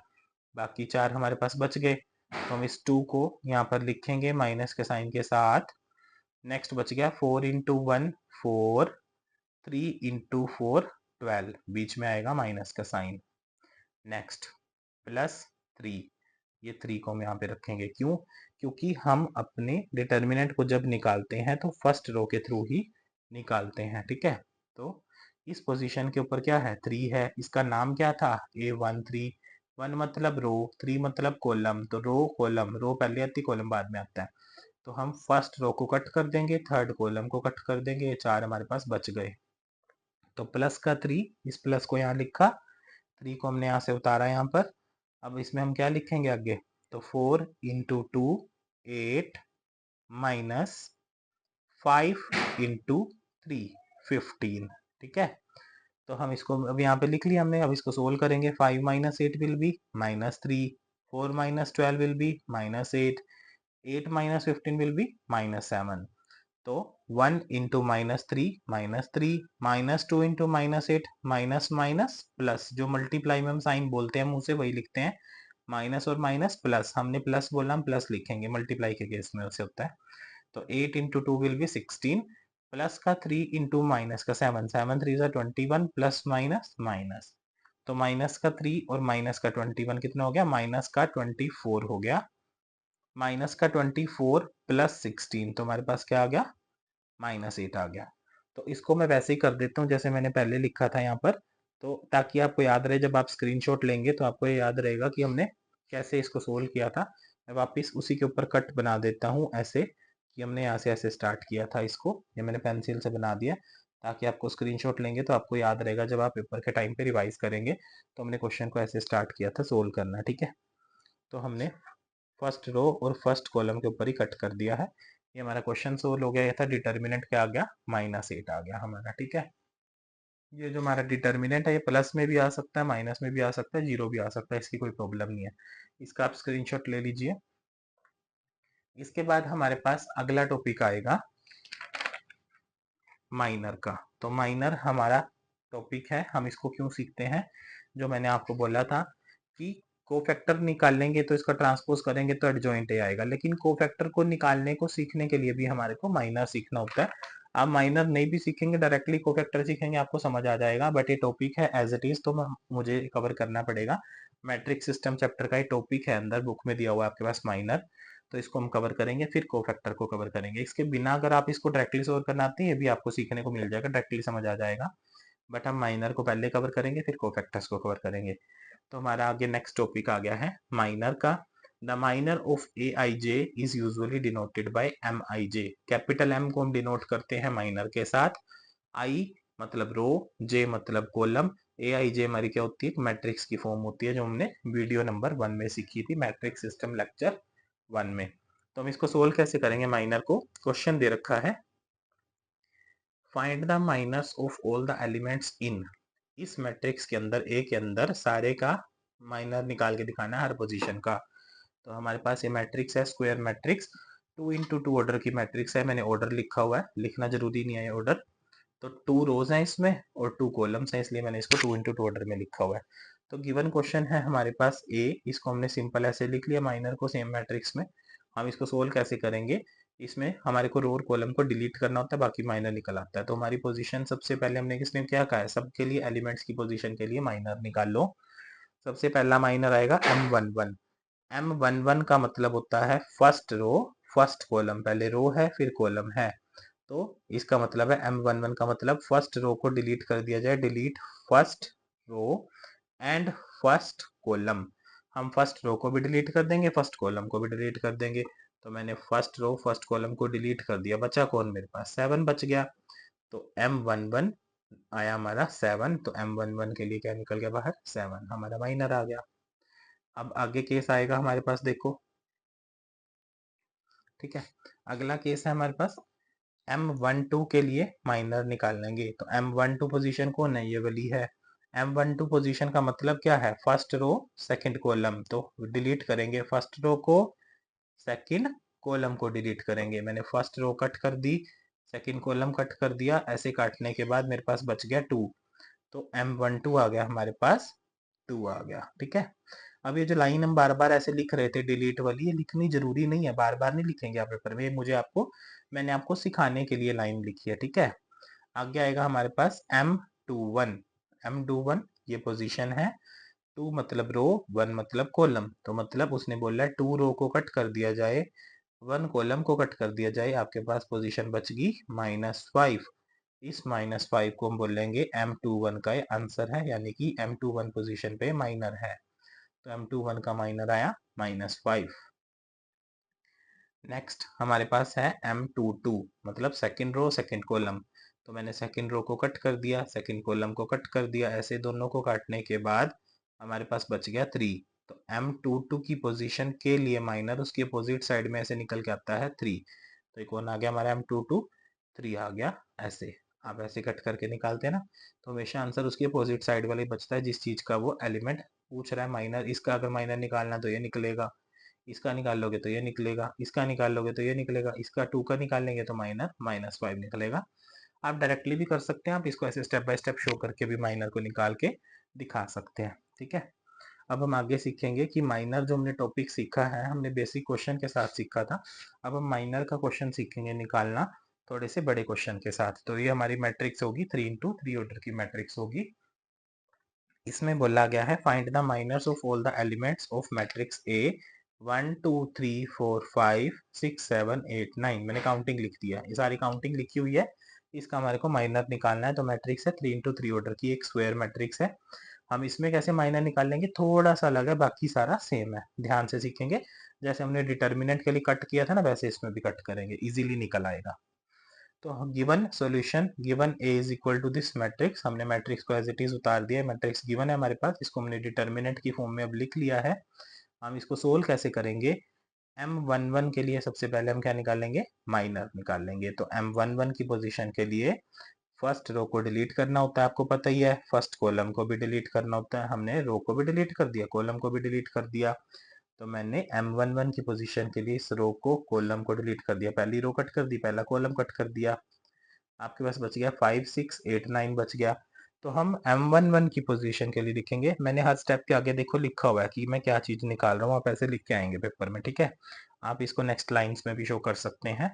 बाकी 4 हमारे पास बच गए। तो हम इस 2 को यहाँ पर लिखेंगे माइनस के साइन के साथ। नेक्स्ट बच गया 4 इंटू 1 4, 3 इंटू 4 12, बीच में आएगा माइनस का साइन। नेक्स्ट प्लस 3, ये 3 को हम यहाँ पे रखेंगे, क्यों, क्योंकि हम अपने डिटर्मिनेंट को जब निकालते हैं तो फर्स्ट रो के थ्रू ही निकालते हैं, ठीक है। तो इस पोजीशन के ऊपर क्या है 3 है, इसका नाम क्या था A13, 1 मतलब रो, 3 मतलब कॉलम, तो रो कॉलम, रो पहले आती कॉलम बाद में आता है। तो हम फर्स्ट रो को कट कर देंगे, थर्ड कॉलम को कट कर देंगे, ये 4 हमारे पास बच गए। तो प्लस का 3, इस प्लस को यहाँ लिखा, 3 को हमने यहाँ से उतारा यहाँ पर। अब इसमें हम क्या लिखेंगे आगे, तो 4 इंटू 2 8 माइनस 5 इंटू 3 15। ठीक है, तो हम इसको अब यहाँ पे लिख लिया हमने। अब इसको सोल्व करेंगे, 5 minus 8 will be -3, 4 minus 12 will be -8, 8 minus 15 will be -7। तो 1 into -3 -3, -2 into -8 minus minus plus, जो मल्टीप्लाई में हम साइन बोलते हैं मुंह से वही लिखते हैं, माइनस और माइनस प्लस, हमने प्लस बोला हम प्लस लिखेंगे, मल्टीप्लाई के केस में वैसे होता है। तो 8 इंटू 2 विल बी 16, प्लस का 3 इंटू माइनस का 7, 7 3 21 प्लस माइनस माइनस, तो माइनस का 3 और माइनस का 21 कितना हो गया, माइनस का 24 हो गया, माइनस का 24 प्लस 16, तो हमारे पास क्या आ गया, -8 आ गया। तो इसको मैं वैसे ही कर देता हूँ जैसे मैंने पहले लिखा था यहाँ पर, तो ताकि आपको याद रहे, जब आप स्क्रीनशॉट लेंगे तो आपको ये याद रहेगा कि हमने कैसे इसको सोल्व किया था। मैं वापस उसी के ऊपर कट बना देता हूँ ऐसे, कि हमने यहाँ से ऐसे स्टार्ट किया था इसको, ये मैंने पेंसिल से बना दिया, ताकि आपको स्क्रीनशॉट लेंगे तो आपको याद रहेगा, जब आप पेपर के टाइम पे रिवाइज करेंगे तो हमने क्वेश्चन को ऐसे स्टार्ट किया था सोल्व करना। ठीक है, तो हमने फर्स्ट रो और फर्स्ट कॉलम के ऊपर ही कट कर दिया है। ये हमारा क्वेश्चन सोल्व हो गया। ये था डिटर्मिनेंट क्या आ गया, -8 आ गया हमारा। ठीक है, ये जो हमारा डिटर्मिनेंट है ये प्लस में भी आ सकता है, माइनस में भी आ सकता है, जीरो भी आ सकता है, इसकी कोई प्रॉब्लम नहीं है। इसका आप स्क्रीनशॉट ले लीजिए। इसके बाद हमारे पास अगला टॉपिक आएगा माइनर का। तो माइनर हमारा टॉपिक है, हम इसको क्यों सीखते हैं, जो मैंने आपको बोला था कि कोफैक्टर निकालेंगे तो इसका ट्रांसपोज करेंगे तो एडजॉइंट ए आएगा, लेकिन कोफैक्टर को निकालने को सीखने के लिए भी हमारे को माइनर सीखना होता है। आप माइनर नहीं भी सीखेंगे, डायरेक्टली कोफैक्टर सीखेंगे, आपको समझ आ जाएगा, बट ये टॉपिक है एज इट इज, तो मुझे कवर करना पड़ेगा। मैट्रिक सिस्टम चैप्टर का ही टॉपिक है, अंदर बुक में दिया हुआ है आपके पास माइनर, तो इसको हम कवर करेंगे, फिर कोफैक्टर को कवर करेंगे। इसके बिना अगर आप इसको डायरेक्टली सोल्व करना आते हैं, ये भी आपको सीखने को मिल जाएगा, डायरेक्टली समझ आ जाएगा, बट हम माइनर को पहले कवर करेंगे फिर कोफैक्टर्स को कवर करेंगे। तो हमारा आगे नेक्स्ट टॉपिक आ गया है माइनर का। The minor of A I J is usually denoted by M I J. Capital M को हम डिनोट करते हैं माइनर के साथ, आई मतलब रो, जे मतलब कॉलम, ए आई जे हमारी क्या होती है, मैट्रिक्स की फॉर्म होती है, जो हमने वीडियो नंबर 1 में सीखी थी, मैट्रिक सिस्टम लेक्चर 1 में। तो हम इसको सोल्व कैसे करेंगे, माइनर को क्वेश्चन दे रखा है, find the minus of all the elements in. इस मैट्रिक्स के अंदर, ए के अंदर सारे का माइनर निकाल के दिखाना है हर पोजीशन का। तो हमारे पास ये मैट्रिक्स है, स्क्वायर मैट्रिक्स, 2 इंटू 2 ऑर्डर की मैट्रिक्स है, मैंने ऑर्डर लिखा हुआ है, लिखना जरूरी नहीं है ये ऑर्डर। तो 2 रोज हैं इसमें और 2 कॉलम्स हैं, इसलिए मैंने इसको 2 इंटू 2 ऑर्डर में लिखा हुआ है। तो गिवन क्वेश्चन है हमारे पास ए, इसको हमने सिंपल ऐसे लिख लिया माइनर को सेम मैट्रिक्स में। हम इसको सोल्व कैसे करेंगे, इसमें हमारे को रो और कॉलम को डिलीट करना होता है, बाकी माइनर निकल आता है। तो हमारी पोजीशन सबसे पहले हमने किसने क्या कहा है, सबके लिए एलिमेंट्स की पोजीशन के लिए माइनर निकाल लो। सबसे पहला माइनर आएगा M11। M11 का मतलब होता है फर्स्ट रो फर्स्ट कॉलम, पहले रो है फिर कॉलम है, तो इसका मतलब है M11 का मतलब फर्स्ट रो को डिलीट कर दिया जाए, delete first row and first column. हम फर्स्ट रो को भी डिलीट कर देंगे, फर्स्ट कॉलम को भी डिलीट कर देंगे। तो मैंने फर्स्ट रो फर्स्ट कॉलम को डिलीट कर दिया, बचा कौन, मेरे पास 7 बच गया। तो M11 आया हमारा 7, तो M11 के लिए क्या निकल गया बाहर, 7, हमारा माइनर आ गया। अब आगे केस आएगा हमारे पास, देखो ठीक है, अगला केस है हमारे पास M12 के लिए माइनर निकालेंगे। तो M12 पोजीशन कौन है, ये वाली है। M12 पोजीशन का मतलब क्या है, फर्स्ट रो सेकंड कॉलम, तो डिलीट करेंगे फर्स्ट रो को, सेकंड कॉलम को डिलीट करेंगे। मैंने फर्स्ट रो कट कर दी, सेकंड कॉलम कट कर दिया, ऐसे काटने के बाद मेरे पास बच गया 2, तो M12 आ गया हमारे पास, 2 आ गया। ठीक है, अब ये जो लाइन हम बार बार ऐसे लिख रहे थे डिलीट वाली, ये लिखनी जरूरी नहीं है, बार बार नहीं लिखेंगे आप पेपर में, मुझे आपको, मैंने आपको सिखाने के लिए लाइन लिखी है। ठीक है, आगे आएगा हमारे पास M21। M21 ये पोजीशन है, 2 मतलब रो 1 मतलब कॉलम, तो मतलब उसने बोला है 2 रो को कट कर दिया जाए, 1 कॉलम को कट कर दिया जाए, आपके पास पोजीशन बच गई -5। इस -5 को हम बोलेंगे M21 का ये आंसर है, यानी कि M21 पोजीशन पे माइनर है। तो M21 का माइनर आया -5। नेक्स्ट हमारे पास है M22, मतलब सेकंड रो सेकंड कॉलम। तो मैंने सेकंड रो को कट कर दिया, सेकंड कॉलम को कट कर दिया। ऐसे दोनों को काटने के बाद हमारे पास बच गया 3। तो M22 की पोजीशन के लिए माइनर उसकी अपोजिट साइड में ऐसे निकल के आता है 3। तो ये कौन आ गया हमारा M22, 3 आ गया ऐसे। आप ऐसे कट करके निकालते हैं ना, तो हमेशा आंसर उसकी अपोजिट साइड वाले बचता है जिस चीज का वो एलिमेंट पूछ रहा है माइनर। इसका अगर माइनर निकालना तो ये निकलेगा, इसका निकाल लोगे तो ये निकलेगा, इसका निकाल लोगे तो ये निकलेगा, इसका 2 का निकाल लेंगे तो माइनर -5 निकलेगा। आप डायरेक्टली भी कर सकते हैं, आप इसको ऐसे स्टेप बाय स्टेप शो करके भी माइनर को निकाल के दिखा सकते हैं। ठीक है, अब हम आगे सीखेंगे कि माइनर जो हमने टॉपिक सीखा है, हमने बेसिक क्वेश्चन के साथ सीखा था। अब हम माइनर का क्वेश्चन सीखेंगे निकालना थोड़े से बड़े क्वेश्चन के साथ। तो ये हमारी मैट्रिक्स होगी 3x3 ऑर्डर की मैट्रिक्स होगी। इसमें बोला गया है find the minors of all the elements of matrix A 1 2 3 4 5 6 7 8 9। मैंने काउंटिंग लिख दिया, ये सारी काउंटिंग लिखी हुई है। इसका हमारे को माइनर निकालना है। तो मैट्रिक्स है 3x3 ऑर्डर की, एक स्क्वायर मैट्रिक्स है। हम इसमें कैसे माइनर निकाल लेंगे, थोड़ा सा अलग है, बाकी सारा सेम है। ध्यान से सीखेंगे, जैसे हमने डिटर्मिनेंट के लिए कट किया था ना, वैसे इसमें भी कट करेंगे, इजीली निकल आएगा। तो given solution, given A is equal to this matrix. हमने मैट्रिक्स को एज इट इज उतार दिया, मैट्रिक्स गिवन है हमारे पास, इसको हमने डिटर्मिनेंट की फॉर्म में अब लिख लिया है। हम इसको सोल्व कैसे करेंगे, M11 के लिए सबसे पहले हम क्या निकालेंगे, माइनर निकाल लेंगे। तो M11 की पोजीशन के लिए फर्स्ट रो को डिलीट करना होता है, आपको पता ही है। फर्स्ट कॉलम को भी डिलीट करना होता है, हमने रो को भी डिलीट कर दिया, कॉलम को भी डिलीट कर दिया। तो मैंने M11 की पोजीशन के लिए इस रो को, कॉलम को डिलीट कर दिया। पहली रो कट कर दी, पहला कॉलम कट कर दिया। आपके पास बच गया 5 6 8 9 बच गया। तो हम M11 की पोजीशन के लिए लिखेंगे। मैंने हर स्टेप के आगे देखो लिखा हुआ है कि मैं क्या चीज निकाल रहा हूँ, आप ऐसे लिख के आएंगे पेपर में। ठीक है, आप इसको नेक्स्ट लाइंस में भी शो कर सकते हैं।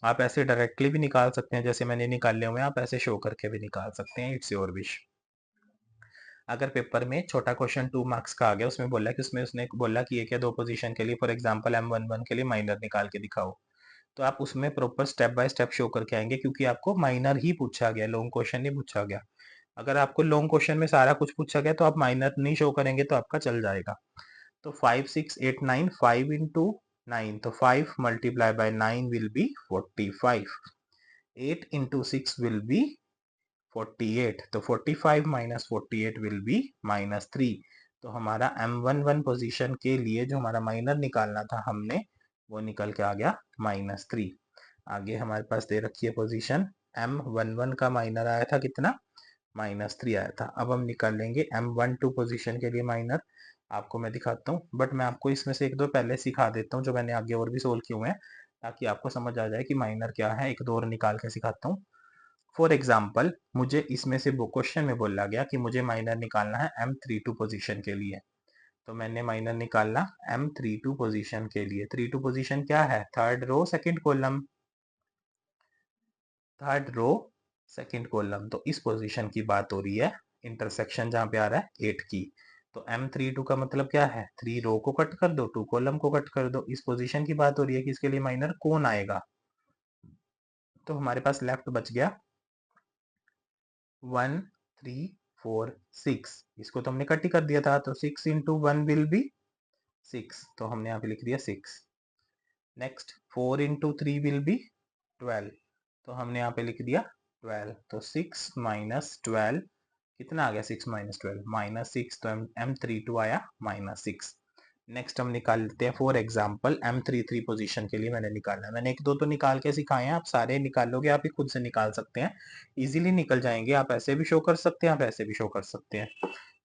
आप ऐसे डायरेक्टली भी निकाल सकते हैं, जैसे मैंने निकाले हुए हैं, आप ऐसे शो करके भी निकाल सकते हैं। It's your wish. अगर पेपर में छोटा क्वेश्चन 2 मार्क्स का आ गया, उसमें बोला कि उसमें उसने बोला कि एक या दो पोजीशन के लिए, फॉर एग्जांपल M11 के लिए माइनर निकाल के दिखाओ, तो आप उसमें proper step by step show करके आएंगे, क्योंकि आपको माइनर ही पूछा गया, लॉन्ग क्वेश्चन नहीं पूछा गया। अगर आपको लॉन्ग क्वेश्चन में सारा कुछ पूछा गया तो आप माइनर नहीं शो करेंगे तो आपका चल जाएगा। तो 5 6 8 9, 5 इंटू 9, तो 5 multiply by 9 will be 45। 8 into 6 will be 48। तो 45 माइनस 48 विल बी -3। तो हमारा M11 पोजीशन के लिए जो हमारा माइनर निकालना था हमने, वो निकल के आ गया -3। आगे हमारे पास दे रखी है पोजीशन, M11 का माइनर आया था कितना, -3 आया था। अब हम निकाल लेंगे M12 पोजीशन के लिए माइनर। आपको मैं दिखाता हूँ, बट मैं आपको इसमें से एक दो पहले सिखा देता हूँ जो मैंने आगे और भी सोल्व किए हुए हैं, ताकि आपको समझ आ जाए कि माइनर क्या है। एक दो और निकाल के सिखाता हूँ। फॉर एग्जाम्पल, मुझे इसमें से क्वेश्चन में बोला गया कि मुझे माइनर निकालना है M32 पोजीशन के लिए। तो मैंने माइनर निकालना M32 पोजीशन के लिए। 32 पोजीशन क्या है, third row second column, third row second column. तो इस पोजीशन की बात हो रही है, इंटरसेक्शन जहां पे आ रहा है 8 की। तो M32 का मतलब क्या है, 3 रो को कट कर दो, 2 कॉलम को कट कर दो। इस पोजीशन की बात हो रही है कि इसके लिए माइनर कौन आएगा। तो हमारे पास लेफ्ट बच गया 1 3 4 6। इसको तो हमने कट ही कर दिया था, तो 6 इंटू 1 विल बी 6। तो हमने यहाँ पे लिख दिया 6। Next 4 into 3 will be 12। तो हमने यहाँ पे लिख दिया 12। तो 6 माइनस 12 कितना आ गया, 6 माइनस 12 -6। तो M32 आया -6। नेक्स्ट हम निकाल लेते हैं, फॉर एग्जाम्पल M33 पोजीशन के लिए मैंने निकालना है। मैंने एक दो तो निकाल के सिखाए हैं, आप सारे निकाल लोगे, आप ही खुद से निकाल सकते हैं, इजीली निकल जाएंगे। आप ऐसे भी शो कर सकते हैं, आप ऐसे भी शो कर सकते हैं।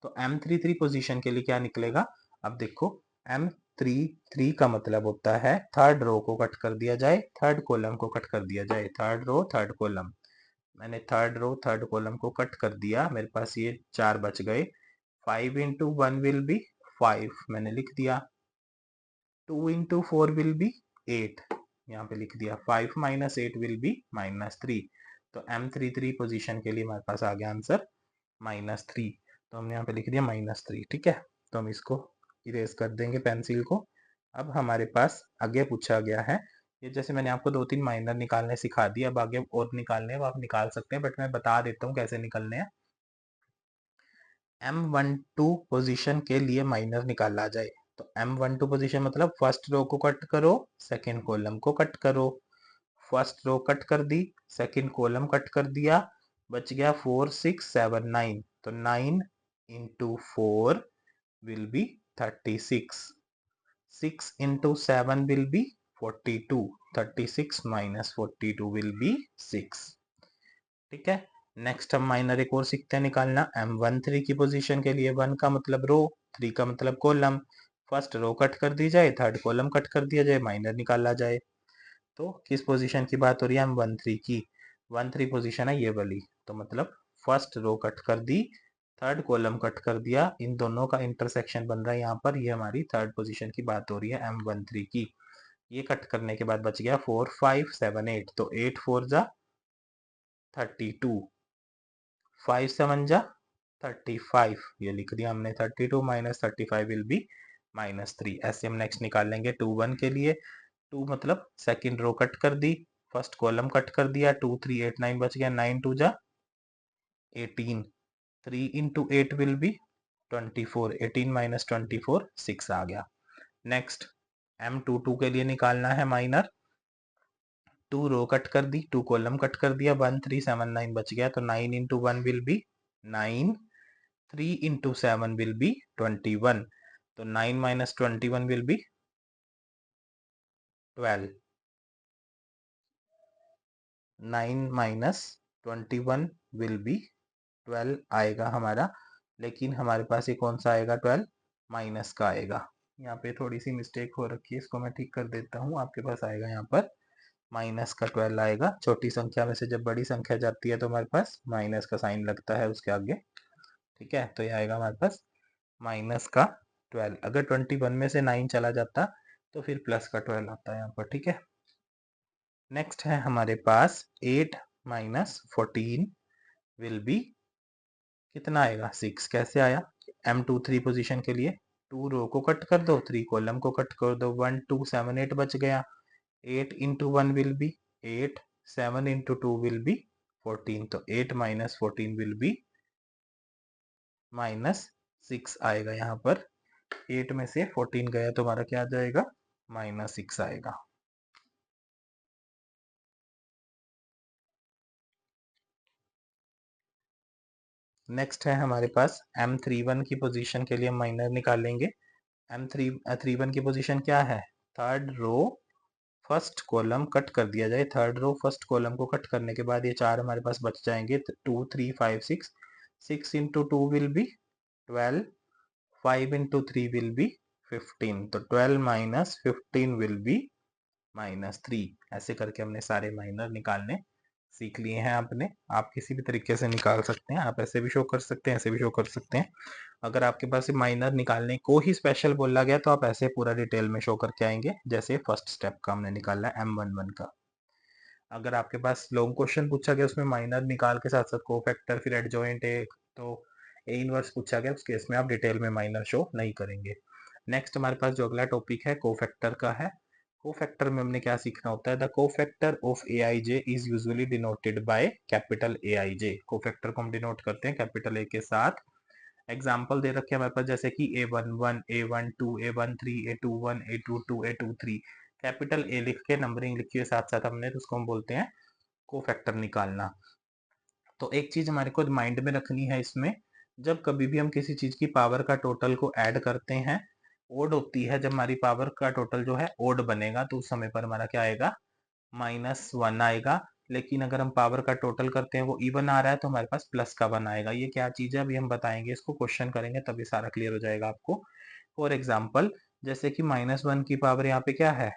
तो M33 पोजीशन के लिए क्या निकलेगा, अब देखो M33 का मतलब होता है थर्ड रो को कट कर दिया जाए, थर्ड कॉलम को कट कर दिया जाए। थर्ड रो थर्ड कॉलम, मैंने थर्ड रो थर्ड कॉलम को कट कर दिया, मेरे पास ये 4 बच गए। 5 इंटू 1 विल बी 5, मैंने लिख दिया। 2 इंटू 4 विल बी 8, यहाँ पे लिख दिया। 5 माइनस 8 विल बी -3। तो M33 पोजीशन के लिए हमारे पास आ गया आंसर -3। तो हमने यहाँ पे लिख दिया -3। ठीक है, तो हम इसको इरेज कर देंगे पेंसिल को। अब हमारे पास आगे पूछा गया है ये जैसे मैंने आपको 2-3 माइनर निकालने सिखा दिए, अब आगे और निकालने हैं वो आप निकाल सकते हैं, बट मैं बता देता हूँ कैसे निकलने हैं। M12 पोजीशन के लिए माइनर निकाला जाए तो M12 पोजीशन मतलब फर्स्ट रो को कट करो, सेकंड कॉलम को कट करो। फर्स्ट रो कट कर दी, सेकंड कॉलम कट कर दिया, बच गया 4 6 7 9। तो 9 into 4 will be 36, 6 into 7 will be 42, 36 minus 42 will be 6। ठीक है, नेक्स्ट हम माइनर एक और सीखते हैं निकालना। M13 की पोजीशन के लिए 1 का मतलब रो, 3 का मतलब कॉलम। फर्स्ट रो कट कर दी जाए, थर्ड कॉलम कट कर दिया जाए, माइनर निकाला जाए। तो किस पोजीशन की बात हो रही है? M13 की। 13 पोजीशन है ये वाली, तो मतलब फर्स्ट रो कट कर दी, थर्ड कॉलम कट कर दिया, इन दोनों का इंटरसेक्शन बन रहा है यहाँ पर, ये हमारी थर्ड पोजीशन की बात हो रही है M13 की। ये कट करने के बाद बच गया 4 5 7 8, तो 8 4 जा 32, 5 7 जा 35, ये लिख दिया हमने। 32 माइनस 35 विल बी -3। ऐसे हम नेक्स्ट निकाल लेंगे 2 1 के लिए। 2 मतलब सेकंड रो कट कर दी, फर्स्ट कॉलम कट कर दिया, 2 3 8 9 बच गया, 9 2 जा 18, 3 into 8 will be 24, 18 minus 24 6 आ गया। नेक्स्ट M22 के लिए निकालना है माइनर। 2 रो कट कर दी, 2 कॉलम कट कर दिया, 1 3 7 9 बच गया, तो 9 into 1 will be 9, 3 into 7 will be 21, तो 9 minus 21 will be 12, 9 minus 21 will be 12 आएगा हमारा, लेकिन हमारे पास ये कौन सा आएगा? 12 माइनस का आएगा। यहाँ पे थोड़ी सी मिस्टेक हो रखी है, इसको मैं ठीक कर देता हूँ। आपके पास आएगा यहाँ पर माइनस का 12 आएगा। छोटी संख्या में से जब बड़ी संख्या जाती है तो हमारे पास माइनस का साइन लगता है उसके आगे। ठीक है, तो ये आएगा हमारे पास माइनस का 12। अगर 21 में से 9 चला जाता तो फिर प्लस का 12 आता है यहाँ पर। ठीक है, नेक्स्ट है हमारे पास 8 माइनस 14 विल बी कितना आएगा? 6। कैसे आया? M23 पोजीशन के लिए 2 रो को कट कर दो, 3 कॉलम को कट कर दो, 1 2 7 8 बच गया। 8 into 1 will be 8, 7 into 2 will be 14, तो 8 minus 14 will be -6 आएगा यहाँ पर। 8 में से 14 गया तो हमारा क्या आ जाएगा? -6 आएगा। नेक्स्ट है हमारे पास M31 की पोजीशन के लिए माइनर निकालेंगे। M31 की पोजीशन क्या है? Third row first column cut कर दिया जाए, थर्ड रो फर्स्ट कॉलम को कट करने के बाद ये 4 हमारे पास बच जाएंगे। 2 3 5 6, 6 into 2 will be 12, 5 into 3 will be 15, तो 12 minus 15 will be -3। ऐसे करके हमने सारे माइनर निकालने सीख लिए हैं आपने। आप किसी भी तरीके से निकाल सकते हैं, आप ऐसे भी शो कर सकते हैं, ऐसे भी शो कर सकते हैं। अगर आपके पास माइनर निकालने को ही स्पेशल बोला गया तो आप ऐसे पूरा डिटेल में शो करके आएंगे, जैसे फर्स्ट स्टेप का हमने निकाला है M11 का। अगर आपके पास लॉन्ग क्वेश्चन पूछा गया उसमें माइनर निकाल के साथ साथ कोफैक्टर फिर एडजॉइंट एक तो ए इनवर्स पूछा गया, उस केस में आप डिटेल में माइनर शो नहीं करेंगे। नेक्स्ट हमारे पास जो अगला टॉपिक है कोफैक्टर का है। कोफैक्टर में हमने क्या सीखना होता है? The cofactor of A I J is usually denoted by capital A I J. Cofactor को हम डिनोट करते हैं कैपिटल ए के साथ। एग्जाम्पल दे रखे हैं हमारे पास, जैसे कि A11, A12, A13, A21, A22, A23। Capital A लिख के नंबरिंग लिखी है साथ साथ हमने, तो उसको हम बोलते हैं कोफैक्टर निकालना। तो एक चीज हमारे को माइंड में रखनी है इसमें, जब कभी भी हम किसी चीज की पावर का टोटल को ऐड करते हैं, ओड होती है, जब हमारी पावर का टोटल जो है ओड बनेगा तो उस समय पर हमारा क्या आएगा? -1 आएगा। लेकिन अगर हम पावर का टोटल करते हैं वो इवन आ रहा है तो हमारे पास प्लस का 1 आएगा। ये क्या चीज है अभी हम बताएंगे, इसको क्वेश्चन करेंगे तभी सारा क्लियर हो जाएगा आपको। फॉर एग्जाम्पल, जैसे कि -1 की पावर यहाँ पे क्या है?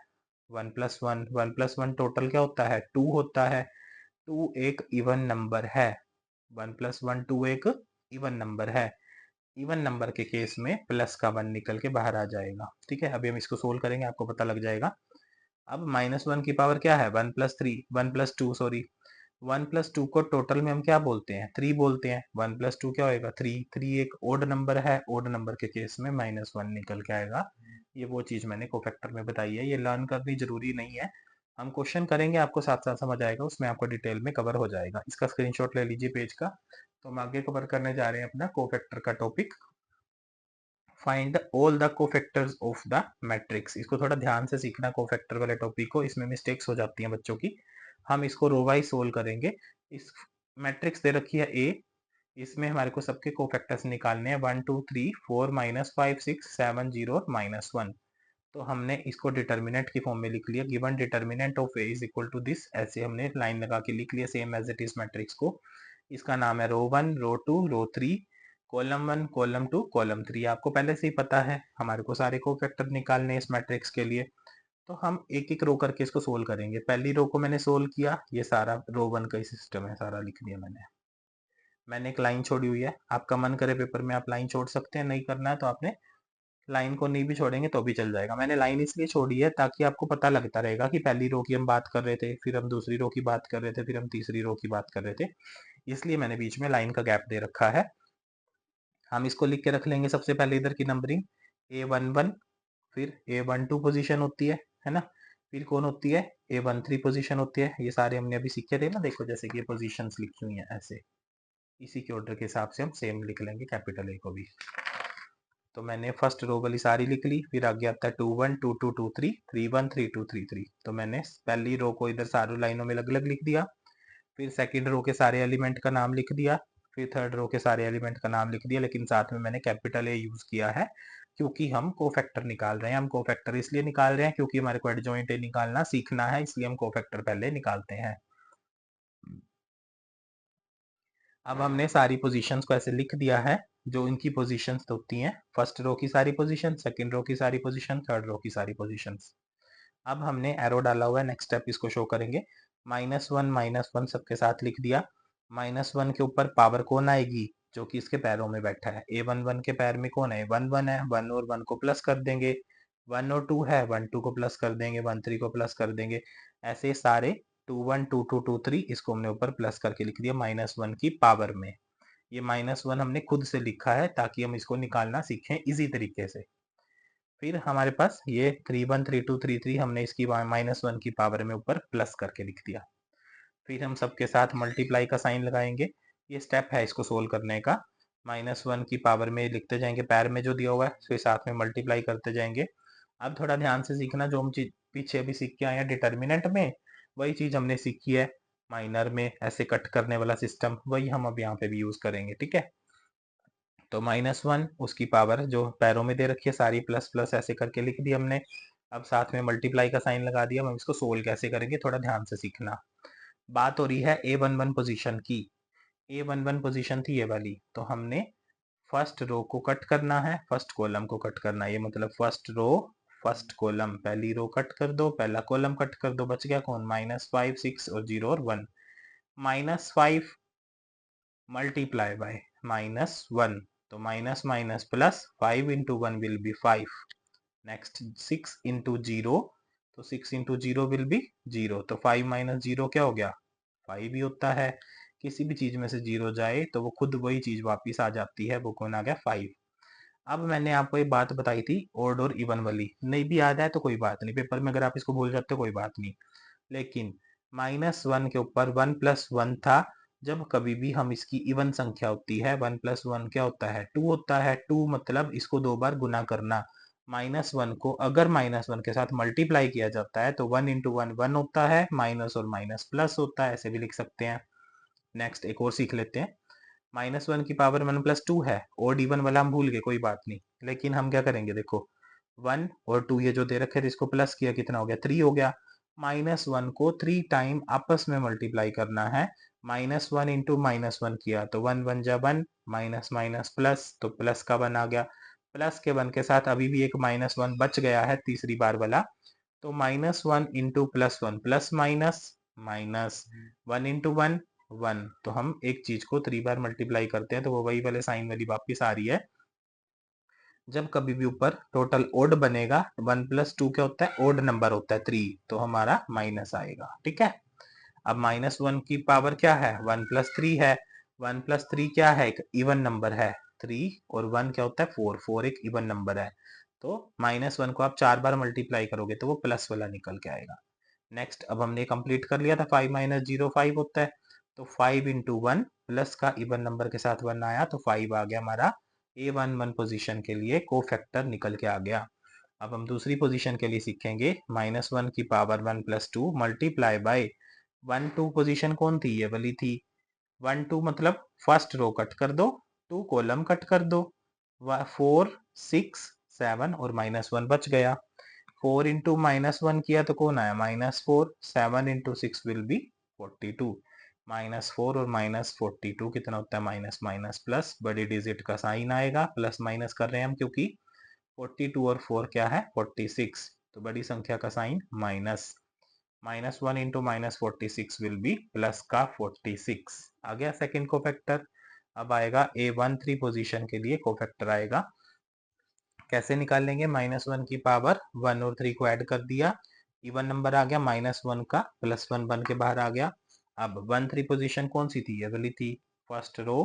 1 + 1, 1 + 1 टोटल क्या होता है? 2 होता है। 2 एक इवन नंबर है। 1 + 1 2 एक इवन नंबर है। इवन नंबर के केस में प्लस का 1 निकल के बाहर आ जाएगा। ठीक है, अभी हम इसको सोल्व करेंगे, आपको पता लग जाएगा। अब -1 की पावर क्या है? 1 + 3, 1 + 2 सॉरी, 1 + 2 को टोटल में हम क्या बोलते हैं? 3 बोलते हैं। 1 + 2 क्या होएगा? 3। 3 एक ओड नंबर है, ओड नंबर के केस में -1 निकल के आएगा। ये वो चीज मैंने कोफैक्टर में बताई है, ये लर्न करनी जरूरी नहीं है। हम क्वेश्चन करेंगे, आपको साथ साथ समझ आएगा, उसमें आपको डिटेल में कवर हो जाएगा। इसका स्क्रीनशॉट ले लीजिए पेज का। तो हम आगे कवर करने जा रहे हैं अपना कोफैक्टर का topic, find all the cofactors of the matrix. इसको थोड़ा ध्यान से सीखना कोफैक्टर वाले टॉपिक को, इसमें मिस्टेक्स हो जाती हैं बच्चों की। हम इसको रो वाइज सोल्व करेंगे। इस मैट्रिक्स दे रखी है ए, इसमें हमारे को सबके कोफैक्टर्स निकालने हैं 1 2 3 4 -5 6 7 0 और -1। तो हमने इसको डिटर्मिनेंट की फॉर्म में लिख लिया, given determinant of A is equal to this, ऐसे हमने लाइन लगा के लिख लिया same as it is matrix को। इसका नाम है row 1 row 2 row 3, column 1 column 2 column 3। आपको पहले से ही पता है हमारे को सारे कोफैक्टर निकालने हैं इस मैट्रिक्स के लिए। तो हम एक एक रो करके इसको सोल्व करेंगे। पहली रो को मैंने सोल्व किया, ये सारा रो 1 का ही सिस्टम है, सारा लिख दिया मैंने एक लाइन छोड़ी हुई है। आपका मन करे पेपर में आप लाइन छोड़ सकते हैं, नहीं करना है तो आपने लाइन को नहीं भी छोड़ेंगे तो भी चल जाएगा। मैंने लाइन इसलिए छोड़ी है ताकि आपको पता लगता रहेगा कि पहली रो की हम बात कर रहे थे, फिर हम दूसरी रो की बात कर रहे थे, फिर हम तीसरी रो की बात कर रहे थे, इसलिए मैंने बीच में लाइन का गैप दे रखा है। हम इसको लिख के रख लेंगे सबसे पहले इधर की नंबरिंग A11, फिर A12 पोजीशन होती है ना, फिर कौन होती है A13 पोजीशन होती है। ये सारे हमने अभी सीखे थे ना, देखो जैसे कि ये पोजीशंस लिखी हुई हैं ऐसे, इसी के ऑर्डर के हिसाब से हम सेम लिख लेंगे कैपिटल ए को भी। तो मैंने फर्स्ट रो वाली सारी लिख ली, फिर आगे आता है 2 1 2 2 2 3 3 1 3 2 3 3। तो मैंने पहली रो को इधर सारी लाइनों में अलग अलग लिख दिया, फिर सेकंड रो के सारे एलिमेंट का नाम लिख दिया, फिर थर्ड रो के सारे एलिमेंट का नाम लिख दिया, लेकिन साथ में मैंने कैपिटल ए यूज किया है क्योंकि हम कोफैक्टर निकाल रहे हैं। हम कोफैक्टर इसलिए निकाल रहे हैं क्योंकि हमारे को एडजॉइंट ए निकालना सीखना है, इसलिए हम कोफैक्टर पहले निकालते हैं। अब हमने सारी पोजीशंस को ऐसे लिख दिया है, जो इनकी पोजीशंस होती हैं, फर्स्ट रो की सारी पोजीशन, सेकंड रो की सारी पोजीशन, थर्ड रो की सारी पोजीशंस। अब हमने एरो डाला हुआ है, नेक्स्ट स्टेप इसको शो करेंगे। -1 सबके साथ लिख दिया। -1 के ऊपर पावर कौन आएगी, जो कि इसके पैरों में बैठा है। A11 के पैर में कौन है, 1 1 है, 1 और 1 को प्लस कर देंगे। 1 और 2 है, 1 2 को प्लस कर देंगे, 1 3 को प्लस कर देंगे। ऐसे सारे 2 1 2 2 2 3 इसको हमने ऊपर प्लस करके लिख दिया -1 की पावर में। ये -1 हमने खुद से लिखा है ताकि हम इसको निकालना सीखें इजी तरीके से। फिर हमारे पास ये 3 1 3 2 3 3 हमने इसकी -1 की पावर में ऊपर प्लस करके लिख दिया। फिर हम सबके साथ मल्टीप्लाई का साइन लगाएंगे, ये स्टेप है इसको सोल्व करने का। -1 की पावर में लिखते जाएंगे, पैर में जो दिया हुआ है उसके साथ में मल्टीप्लाई करते जाएंगे। अब थोड़ा ध्यान से सीखना, जो हम चीज पीछे अभी सीख के आए हैं डिटर्मिनेंट में, वही चीज हमने सीखी है माइनर में, ऐसे कट करने वाला सिस्टम, वही हम अब यहाँ पे भी यूज करेंगे, ठीक है। तो -1 उसकी पावर जो पैरों में दे रखी है सारी प्लस प्लस ऐसे करके लिख दी हमने। अब साथ में मल्टीप्लाई का साइन लगा दिया। हम इसको सोल्व कैसे करेंगे थोड़ा ध्यान से सीखना। बात हो रही है A11 पोजीशन की। A11 पोजीशन थी ये वाली, तो हमने फर्स्ट रो को कट करना है, फर्स्ट कॉलम को कट करना है। ये मतलब फर्स्ट रो फर्स्ट कॉलम, पहली रो कट कर दो, पहला कॉलम कट कर दो, बच गया कौन, -5 6 और 0 और 1। -5 मल्टीप्लाई बाय -1, तो minus minus plus, 5 into 1 will be 5, next 6 into 0, तो 6 into 0 will be 0, तो 5 minus 0 क्या हो गया, 5 ही होता है। किसी भी चीज में से 0 जाए तो वो खुद वही चीज वापिस आ जाती है, वो कौन आ गया, 5। अब मैंने आपको एक बात बताई थी ओड और इवन वाली, नहीं भी याद है तो कोई बात नहीं, पेपर में अगर आप इसको भूल जाते हो कोई बात नहीं, लेकिन -1 के ऊपर 1 + 1 था। जब कभी भी हम इसकी इवन संख्या होती है, 1 + 1 क्या होता है, 2 होता है। 2 मतलब इसको 2 बार गुना करना। -1 को अगर -1 के साथ मल्टीप्लाई किया जाता है तो 1 × 1 1 होता है, माइनस और माइनस प्लस होता है, ऐसे भी लिख सकते हैं। नेक्स्ट एक और सीख लेते हैं। -1 की पावर 1 + 2 है, ओड इवन वाला हम भूल गए, कोई बात नहीं, लेकिन हम क्या करेंगे, देखो 1 और 2 ये जो दे रखे थे इसको प्लस किया, कितना हो गया, 3 हो गया। -1 को 3 टाइम आपस में मल्टीप्लाई करना है। -1 × -1 किया तो 1 1 जा 1, माइनस माइनस प्लस, तो प्लस का 1 आ गया। प्लस के 1 के साथ अभी भी एक -1 बच गया है तीसरी बार वाला, तो -1 × +1 प्लस माइनस माइनस, 1 × 1 1। तो हम एक चीज को 3 बार मल्टीप्लाई करते हैं तो वो वही वाले साइन वाली वापिस आ रही है। जब कभी भी ऊपर टोटल ओड बनेगा, 1 + 2 क्या होता है, ओड नंबर होता है 3, तो हमारा माइनस आएगा, ठीक है। अब -1 की पावर क्या है, 1 + 3 है। 1 + 3 क्या है, एक इवन नंबर है। 3 और 1 क्या होता है, 4, 4 एक इवन नंबर है। तो -1 को आप 4 बार मल्टीप्लाई करोगे तो वो प्लस वाला निकल के आएगा। नेक्स्ट अब हमने कंप्लीट कर लिया था, 5 माइनस 0 5 होता है, तो 5 इंटू 1 प्लस का इवन नंबर के साथ 1 आया, तो 5 आ गया हमारा A11 पोजीशन के लिए कोफैक्टर निकल के आ गया। अब हम दूसरी पोजीशन के लिए सीखेंगे, -1 की power 1 plus 2 multiply by 1 2 position कौन थी, ये वाली थी। 1 2 मतलब फर्स्ट रो कट कर दो, 2 कॉलम कट कर दो, 4 6 7 और -1 बच गया। 4 इंटू -1 किया तो कौन आया, -4। 7 इंटू 6 विल बी 42। -4 और -42 कितना होता है, माइनस माइनस प्लस, बड़ी डिजिट का साइन आएगा, प्लस माइनस कर रहे हैं हम क्योंकि 42 और 4 क्या है 46, तो बड़ी संख्या का sign minus. -1 into -46 will be plus का 46 आ गया सेकेंड कोफैक्टर। अब आएगा A13 पोजीशन के लिए कोफैक्टर आएगा, कैसे निकाल लेंगे, -1 की पावर 1 और 3 को ऐड कर दिया, इवन नंबर आ गया, -1 का +1 बन के बाहर आ गया। अब 1 3 पोजीशन कौन सी थी, ये वाली थी। First row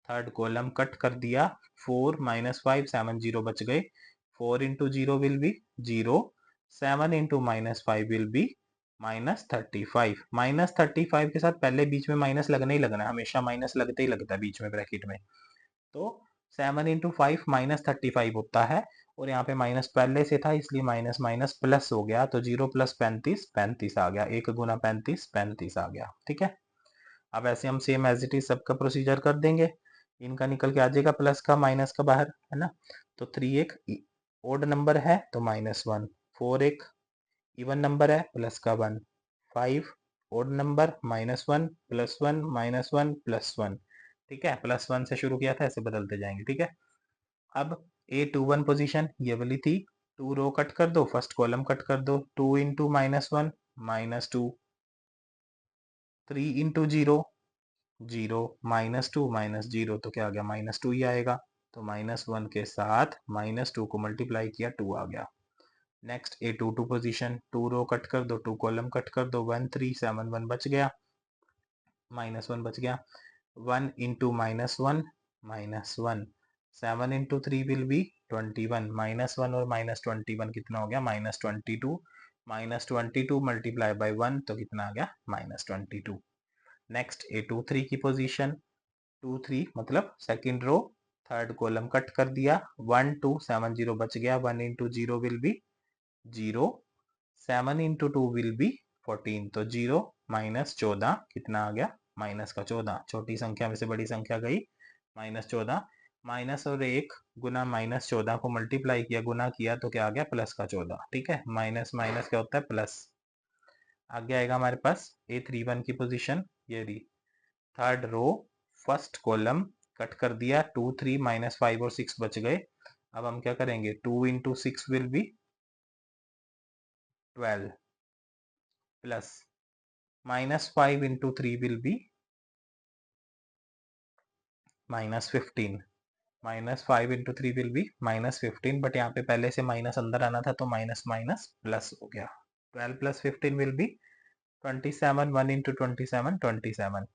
third column cut कर दिया, 4 -5 7 0 बच गए, 4 into 0 will be 0, 7 into -5 will be -35। -35 के साथ पहले बीच में माइनस लगना ही लगना है, हमेशा माइनस लगते ही लगता है बीच में ब्रैकेट में, तो 7 इंटू 5 -35 होता है, और यहाँ पे माइनस पहले से था इसलिए माइनस माइनस प्लस हो गया, तो 0 + 35 35 आ गया, 1 गुना 35 35 आ गया, ठीक है। अब ऐसे हम सेम एज इट इज सबका प्रोसीजर कर देंगे, इनका निकल के आ जाएगा प्लस का माइनस का बाहर, है ना। तो 3 एक ओड नंबर है तो -1, 4 एक इवन नंबर है प्लस का 1, 5 ओड नंबर -1 +1 -1 +1, ठीक है, +1 से शुरू किया था, ऐसे बदलते जाएंगे, ठीक है। अब A21 पोजीशन ये वाली थी, 2 रो कट कर दो, फर्स्ट कॉलम कट कर दो, 2 इंटू -1 -2, 3 इंटू 0 0, -2 -0 तो क्या आ गया, -2 ही आएगा, तो -1 के साथ -2 को मल्टीप्लाई किया, 2 आ गया। नेक्स्ट A22 पोजीशन, 2 रो कट कर दो, 2 कॉलम कट कर दो, 1 3 7 1 बच गया, -1 बच गया, 1 इंटू -1 -1, 7 इंटू 3 विल बी 21, -1 और -21 कितना हो गया, -22, -22 मल्टीप्लाई बाय 1 तो कितना आ गया, -22। नेक्स्ट A23 की पोजीशन, 2 3 मतलब second row third column cut कर दिया, 1 2 7 0 बच गया, 1 into 0 will be 0, 7 into 2 will be 14, तो 0 -14 कितना आ गया, माइनस का 14, छोटी संख्या में से बड़ी संख्या गई, -14, माइनस और 1 गुना -14 को मल्टीप्लाई किया, गुना किया तो क्या आ गया, प्लस का 14, ठीक है, माइनस माइनस क्या होता है, प्लस। आगे आएगा हमारे पास A31 की पोजीशन, ये रही third row first column cut कर दिया, 2 3 -5 और 6 बच गए। अब हम क्या करेंगे, 2 into 6 will be 12 plus -5 into 3 will B -15, -5 into 3 will B -15, but यहाँ पे पहले से माइनस अंदर आना था तो माइनस माइनस प्लस हो गया, 12 + 15 विल बी 27, 1 इंटू 27 27।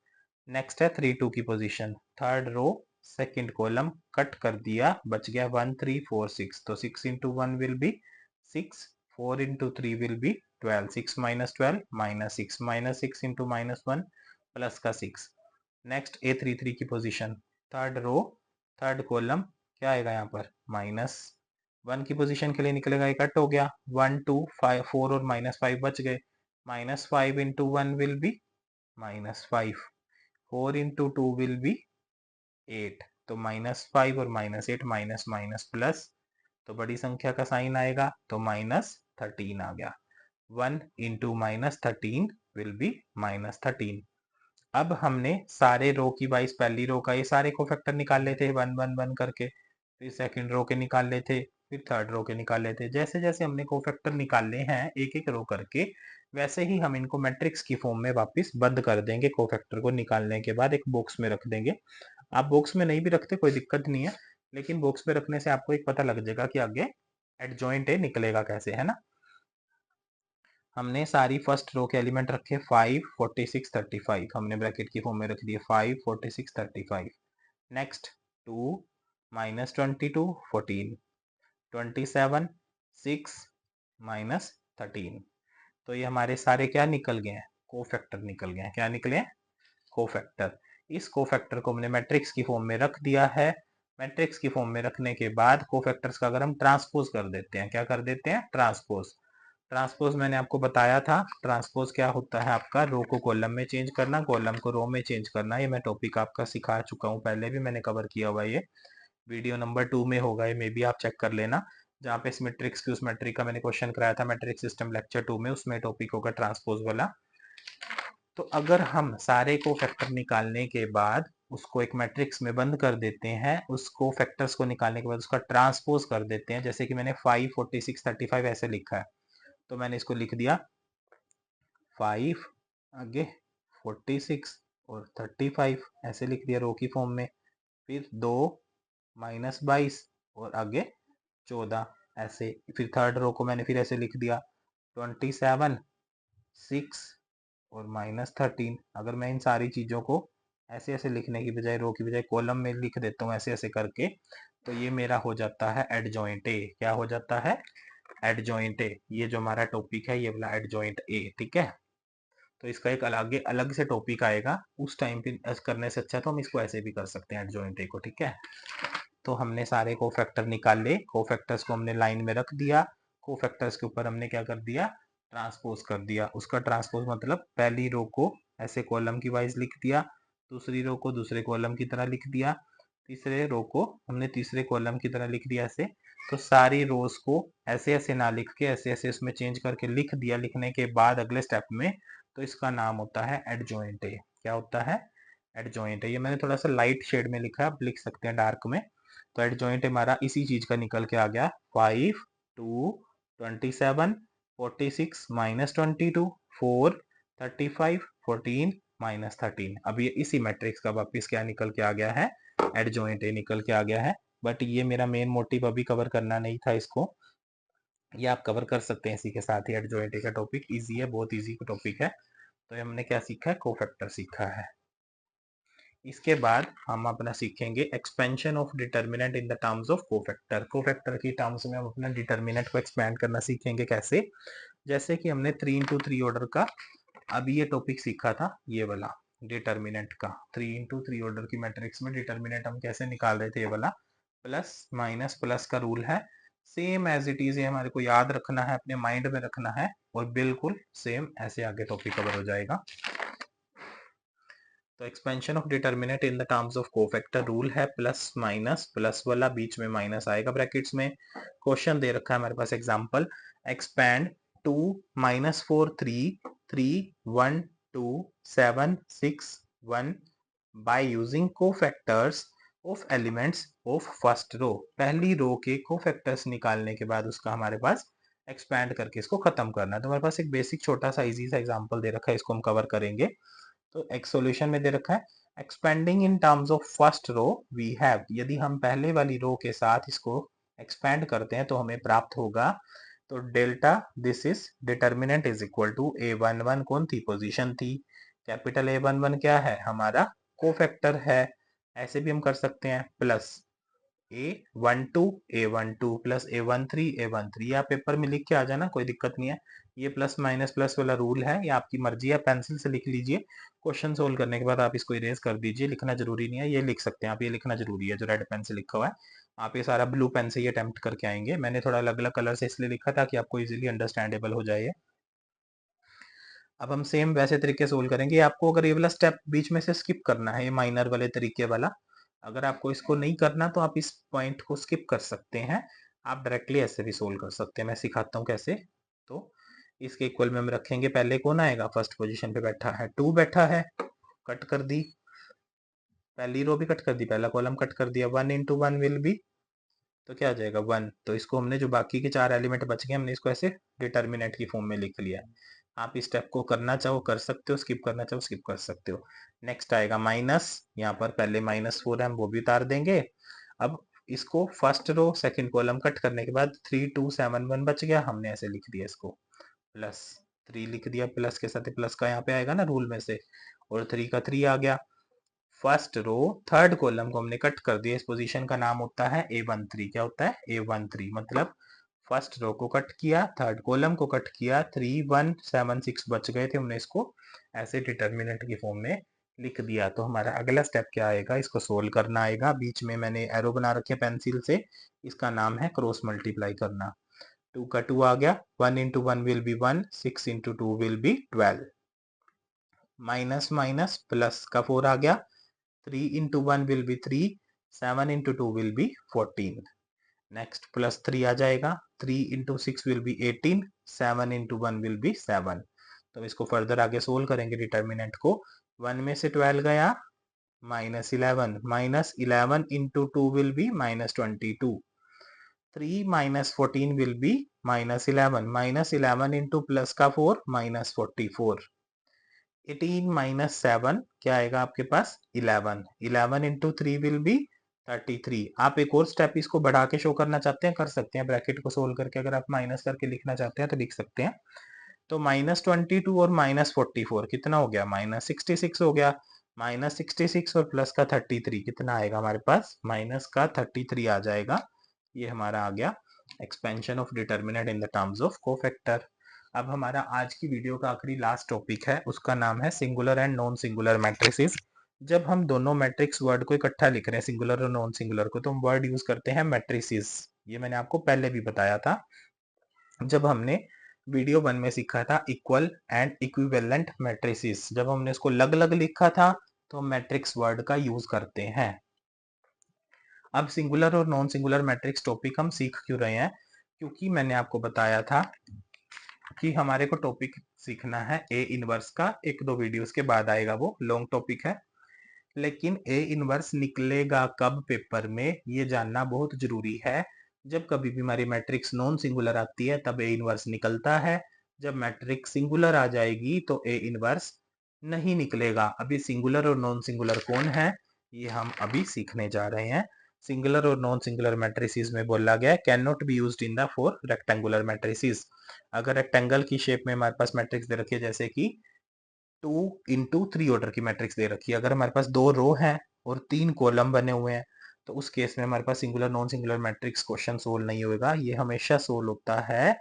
नेक्स्ट है 3 2 की position, third row second column cut कर दिया, बच गया 1 3 4 6, तो 6 into 1 will be 6, 4 into 3 will be 12, 6 -12 -6, -6 into -1 plus का 6। नेक्स्ट A33 की position, third row third column क्या आएगा यहाँ पर, -1 की पोजीशन के लिए निकलेगा, ये कट हो गया, 1 2 5 4 और -5 बच गए, -5 into 1 will B -5, 4 into 2 will B 8, तो -5 और -8 माइनस माइनस प्लस, तो बड़ी संख्या का साइन आएगा, तो -13 आ गया, 1 इंटू -13 विल बी -13। अब हमने सारे रो की वाइज पहली रो का ये सारे को फैक्टर निकाल लेते हैं 1 1 1 करके, फिर सेकंड रो के निकाल लेते, फिर थर्ड रो के निकाल लेते, जैसे जैसे हमने को फैक्टर निकाले हैं एक एक रो करके, वैसे ही हम इनको मैट्रिक्स की फॉर्म में वापस बंद कर देंगे, को फैक्टर को निकालने के बाद एक बॉक्स में रख देंगे। आप बॉक्स में नहीं भी रखते कोई दिक्कत नहीं है, लेकिन बॉक्स में रखने से आपको एक पता लग जाएगा कि आगे एडजॉइंट है निकलेगा कैसे, है ना। हमने सारी फर्स्ट रो के एलिमेंट रखे 5 46 35, हमने ब्रैकेट की फॉर्म में रख दिए 5 46 35। नेक्स्ट 2 -22 14, 27 6 -13, तो ये हमारे सारे क्या निकल गए हैं, कोफैक्टर निकल गए हैं। क्या निकले हैं, कोफैक्टर। इस कोफैक्टर को हमने मैट्रिक्स की फॉर्म में रख दिया है। मैट्रिक्स की फॉर्म में रखने के बाद कोफैक्टर्स का अगर हम ट्रांसपोज कर देते हैं, क्या कर देते हैं, ट्रांसपोज। ट्रांसपोज मैंने आपको बताया था, ट्रांसपोज क्या होता है, आपका रो को कॉलम में चेंज करना, कॉलम को रो में चेंज करना। ये मैं टॉपिक आपका सिखा चुका हूँ, पहले भी मैंने कवर किया हुआ, ये वीडियो नंबर 2 में होगा, ये मे भी आप चेक कर लेना, जहाँ पे इस मैट्रिक्स की, उस मैट्रिक का मैंने क्वेश्चन कराया था मैट्रिक सिस्टम लेक्चर 2 में, उसमें टॉपिक होगा ट्रांसपोज वाला। तो अगर हम सारे को फैक्टर निकालने के बाद उसको एक मैट्रिक्स में बंद कर देते हैं, उसको फैक्टर्स को निकालने के बाद उसका ट्रांसपोज कर देते हैं, जैसे कि मैंने 5, 46, 35 ऐसे लिखा है, तो मैंने इसको लिख दिया 5 आगे 46 और 35 ऐसे लिख दिया रो की फॉर्म में, फिर 2 -22 और आगे 14 ऐसे, फिर थर्ड रो को मैंने फिर ऐसे लिख दिया 27, 6 और -13। अगर मैं इन सारी चीज़ों को ऐसे ऐसे लिखने की बजाय, रो की बजाय कॉलम में लिख देता हूँ ऐसे ऐसे करके, तो ये मेरा हो जाता है एडजॉइंट ए। क्या हो जाता है, एडजॉइंट ए। ये जो हमारा टॉपिक है ये वाला एडजॉइंट ए, ठीक है। तो इसका एक अलग अलग से टॉपिक आएगा, उस टाइम पे करने से अच्छा तो हम इसको ऐसे भी कर सकते हैं एडजॉइंट ए को, ठीक है। तो हमने सारे कोफैक्टर निकाल ले, कोफैक्टर्स को हमने लाइन में रख दिया, कोफैक्टर्स के ऊपर हमने क्या कर दिया, ट्रांसपोज कर दिया। उसका ट्रांसपोज मतलब पहली रो को ऐसे कॉलम की वाइज लिख दिया, दूसरी रो को दूसरे कॉलम की तरह लिख दिया, तीसरे रो को हमने तीसरे कॉलम की तरह लिख दिया ऐसे। तो सारी रोज को ऐसे ऐसे ना लिख के ऐसे ऐसे उसमें चेंज करके लिख दिया। लिखने के बाद अगले स्टेप में तो इसका नाम होता है एडजॉइंट ए। क्या होता है, एडजॉइंट है। ये मैंने थोड़ा सा लाइट शेड में लिखा है, आप लिख सकते हैं डार्क में। तो एडजॉइंट हमारा इसी चीज का निकल के आ गया 5, 2, 27, 46 -22, 4, 35, 14 -13। अब ये इसी मैट्रिक्स का वापिस क्या निकल के आ गया है, एडजॉइंट निकल के आ गया है। बट ये मेरा मेन मोटिव अभी कवर करना नहीं था इसको, ये आप कवर कर सकते हैं इसी के साथ ही। एडजॉइंट का टॉपिक इजी है, बहुत इजी टॉपिक है। तो हमने क्या सीखा है, कोफैक्टर सीखा है। इसके बाद हम अपना सीखेंगे expansion of determinant in the terms of cofactor. Cofactor की टर्म्स में हम अपना डिटर्मिनेंट को एक्सपेंड करना सीखेंगे। कैसे, जैसे कि हमने 3x3 ऑर्डर का अभी ये टॉपिक सीखा था, ये वाला डिटर्मिनेंट का 3x3 ऑर्डर की मैट्रिक्स में डिटर्मिनेंट हम कैसे निकाल रहे थे, ये वाला प्लस माइनस प्लस का रूल है। सेम एज इट इज, ये हमारे को याद रखना है, अपने माइंड में रखना है, और बिल्कुल सेम ऐसे आगे टॉपिक कवर हो जाएगा। तो expansion of determinant in the terms of cofactor rule है प्लस माइनस, प्लस वाला बीच में माइनस आएगा ब्रैकेट्स में। क्वेश्चन दे रखा है हमारे पास example, expand 2 -4 3 3 1 2 7 6 1 by using cofactors of elements of first row. पहली रो के कोफैक्टर्स निकालने के बाद उसका हमारे पास एक्सपैंड करके इसको खत्म करना है। तो हमारे पास एक बेसिक छोटा सा इजी सा एग्जांपल दे रखा है, इसको हम कवर करेंगे। तो एक सॉल्यूशन में दे रखा है, expanding in terms of first row we have. यदि हम पहले वाली रो के साथ इसको एक्सपेंड करते हैं तो हमें प्राप्त होगा, तो delta this is determinant is equal to A11 कौन थी, पोजीशन थी। कैपिटल A11 क्या है, हमारा कोफैक्टर है। ऐसे भी हम कर सकते हैं, प्लस A12 प्लस A13 आप पेपर में लिख के आ जाना, कोई दिक्कत नहीं है। ये प्लस माइनस प्लस वाला रूल है, ये आपकी मर्जी है, पेंसिल से लिख लीजिए। क्वेश्चन सोल्व करने के बाद आप इसको इरेज कर दीजिए, लिखना जरूरी नहीं है। ये लिख सकते हैं आप, ये लिखना जरूरी है जो रेड पेन से लिखा हुआ है। आप ये सारा ब्लू पेन से ये अटेम्प्ट करके आएंगे। मैंने थोड़ा अलग अलग कलर से इसलिए लिखा ताकि आपको इजीली अंडरस्टैंडेबल हो जाए। अब हम सेम वैसे तरीके सोल्व करेंगे। आपको अगर ये वाला स्टेप बीच में से स्किप करना है, ये माइनर वाले तरीके वाला, अगर आपको इसको नहीं करना तो आप इस पॉइंट को स्किप कर सकते हैं। आप डायरेक्टली ऐसे भी सोल्व कर सकते हैं, मैं सिखाता हूँ कैसे। तो इसके इक्वल में हम रखेंगे, पहले कौन आएगा, फर्स्ट पोजीशन पे बैठा है 2 बैठा है, कट कर दी, पहली रो भी कट कर दी, पहला कॉलम कट कर दिया। 1 × 1 विल बी, तो क्या आ जाएगा 1। तो इसको हमने जो बाकी के 4 एलिमेंट बच गए, हमने इसको ऐसे डिटर्मिनेंट की फॉर्म में लिख लिया। आप इस स्टेप को करना चाहो कर सकते हो, स्किप करना चाहो स्किप कर सकते हो। नेक्स्ट आएगा माइनस, यहाँ पर पहले -4 है, हम वो भी उतार देंगे। अब इसको first row second column cut करने के बाद 3 2 7 1 बच गया, हमने ऐसे लिख दिया इसको, प्लस 3 लिख दिया, प्लस के साथ प्लस का यहाँ पे आएगा ना रूल में से, और 3 का 3 आ गया। फर्स्ट रो थर्ड कॉलम को हमने कट कर दिया, इस पोजीशन का नाम होता है A13। क्या होता है, A13 मतलब फर्स्ट रो को कट किया, थर्ड कॉलम को कट किया, 3 1 7 6 बच गए थे, हमने इसको ऐसे डिटर्मिनेंट की फॉर्म में लिख दिया। तो हमारा अगला स्टेप क्या आएगा, इसको सोल्व करना आएगा। बीच में मैंने एरो बना रखे पेंसिल से, इसका नाम है क्रॉस मल्टीप्लाई करना। 2 का 2 आ गया, 1 into 1 will B 1, 6 into 2 will be 12, minus minus plus का 4 आ गया, 3 into 1 will B 3, 7 into 2 will be 14, next plus 3 आ जाएगा, 3 into 6 will be 18, 7 into 1 will B 7। तो इसको फर्दर आगे सोल्व करेंगे डिटर्मिनेंट को। 1 में से 12 गया, -11, -11 into 2 will B -22, 3 -14 will be -11, -11 into plus का 4 -44, 18 माइनस 7 क्या आएगा आपके पास 11, 11 इंटू 3 विल बी 33। आप एक और स्टेप इसको बढ़ा के शो करना चाहते हैं, कर सकते हैं, ब्रैकेट को सोल्व करके अगर आप माइनस करके लिखना चाहते हैं तो लिख सकते हैं। तो -22 और -44 कितना हो गया, -66 हो गया, -66 और प्लस का 33 कितना आएगा हमारे पास, माइनस का 33 आ जाएगा। ये हमारा आ गया expansion of determinant in the terms of cofactor. अब हमारा आज की वीडियो का आखिरी लास्ट टॉपिक है, उसका नाम है singular and non singular matrices. जब हम दोनों मैट्रिक्स वर्ड को इकट्ठा लिख रहे हैं, सिंगुलर और नॉन सिंगुलर को, तो हम वर्ड यूज करते हैं मैट्रिसेस। ये मैंने आपको पहले भी बताया था जब हमने वीडियो 1 में सीखा था इक्वल एंड इक्विवेलेंट मैट्रिसेस। जब हमने इसको अलग अलग लिखा था तो हम मैट्रिक्स वर्ड का यूज करते हैं। अब सिंगुलर और नॉन सिंगुलर मैट्रिक्स टॉपिक हम सीख क्यों रहे हैं, क्योंकि मैंने आपको बताया था कि हमारे को टॉपिक सीखना है ए इनवर्स का। एक दो वीडियोस के बाद आएगा, वो लॉन्ग टॉपिक है, लेकिन ए इनवर्स निकलेगा कब पेपर में ये जानना बहुत जरूरी है। जब कभी भी हमारी मैट्रिक्स नॉन सिंगुलर आती है तब ए इनवर्स निकलता है, जब मैट्रिक्स सिंगुलर आ जाएगी तो ए इनवर्स नहीं निकलेगा। अभी सिंगुलर और नॉन सिंगुलर कौन है ये हम अभी सीखने जा रहे हैं। सिंगुलर और नॉन सिंगुलर मैट्रिसेस में बोला गया can not be used in the for rectangular matrices. अगर रेक्टेंगल की शेप में हमारे पास मैट्रिक्स दे रखी है, जैसे कि 2 इंटू 3 ऑर्डर की मैट्रिक्स दे रखी है, अगर हमारे पास 2 रो हैं और 3 कॉलम बने हुए हैं, तो उस केस में हमारे पास singular non singular matrix question solve नहीं होगा। ये हमेशा सोल्व होता है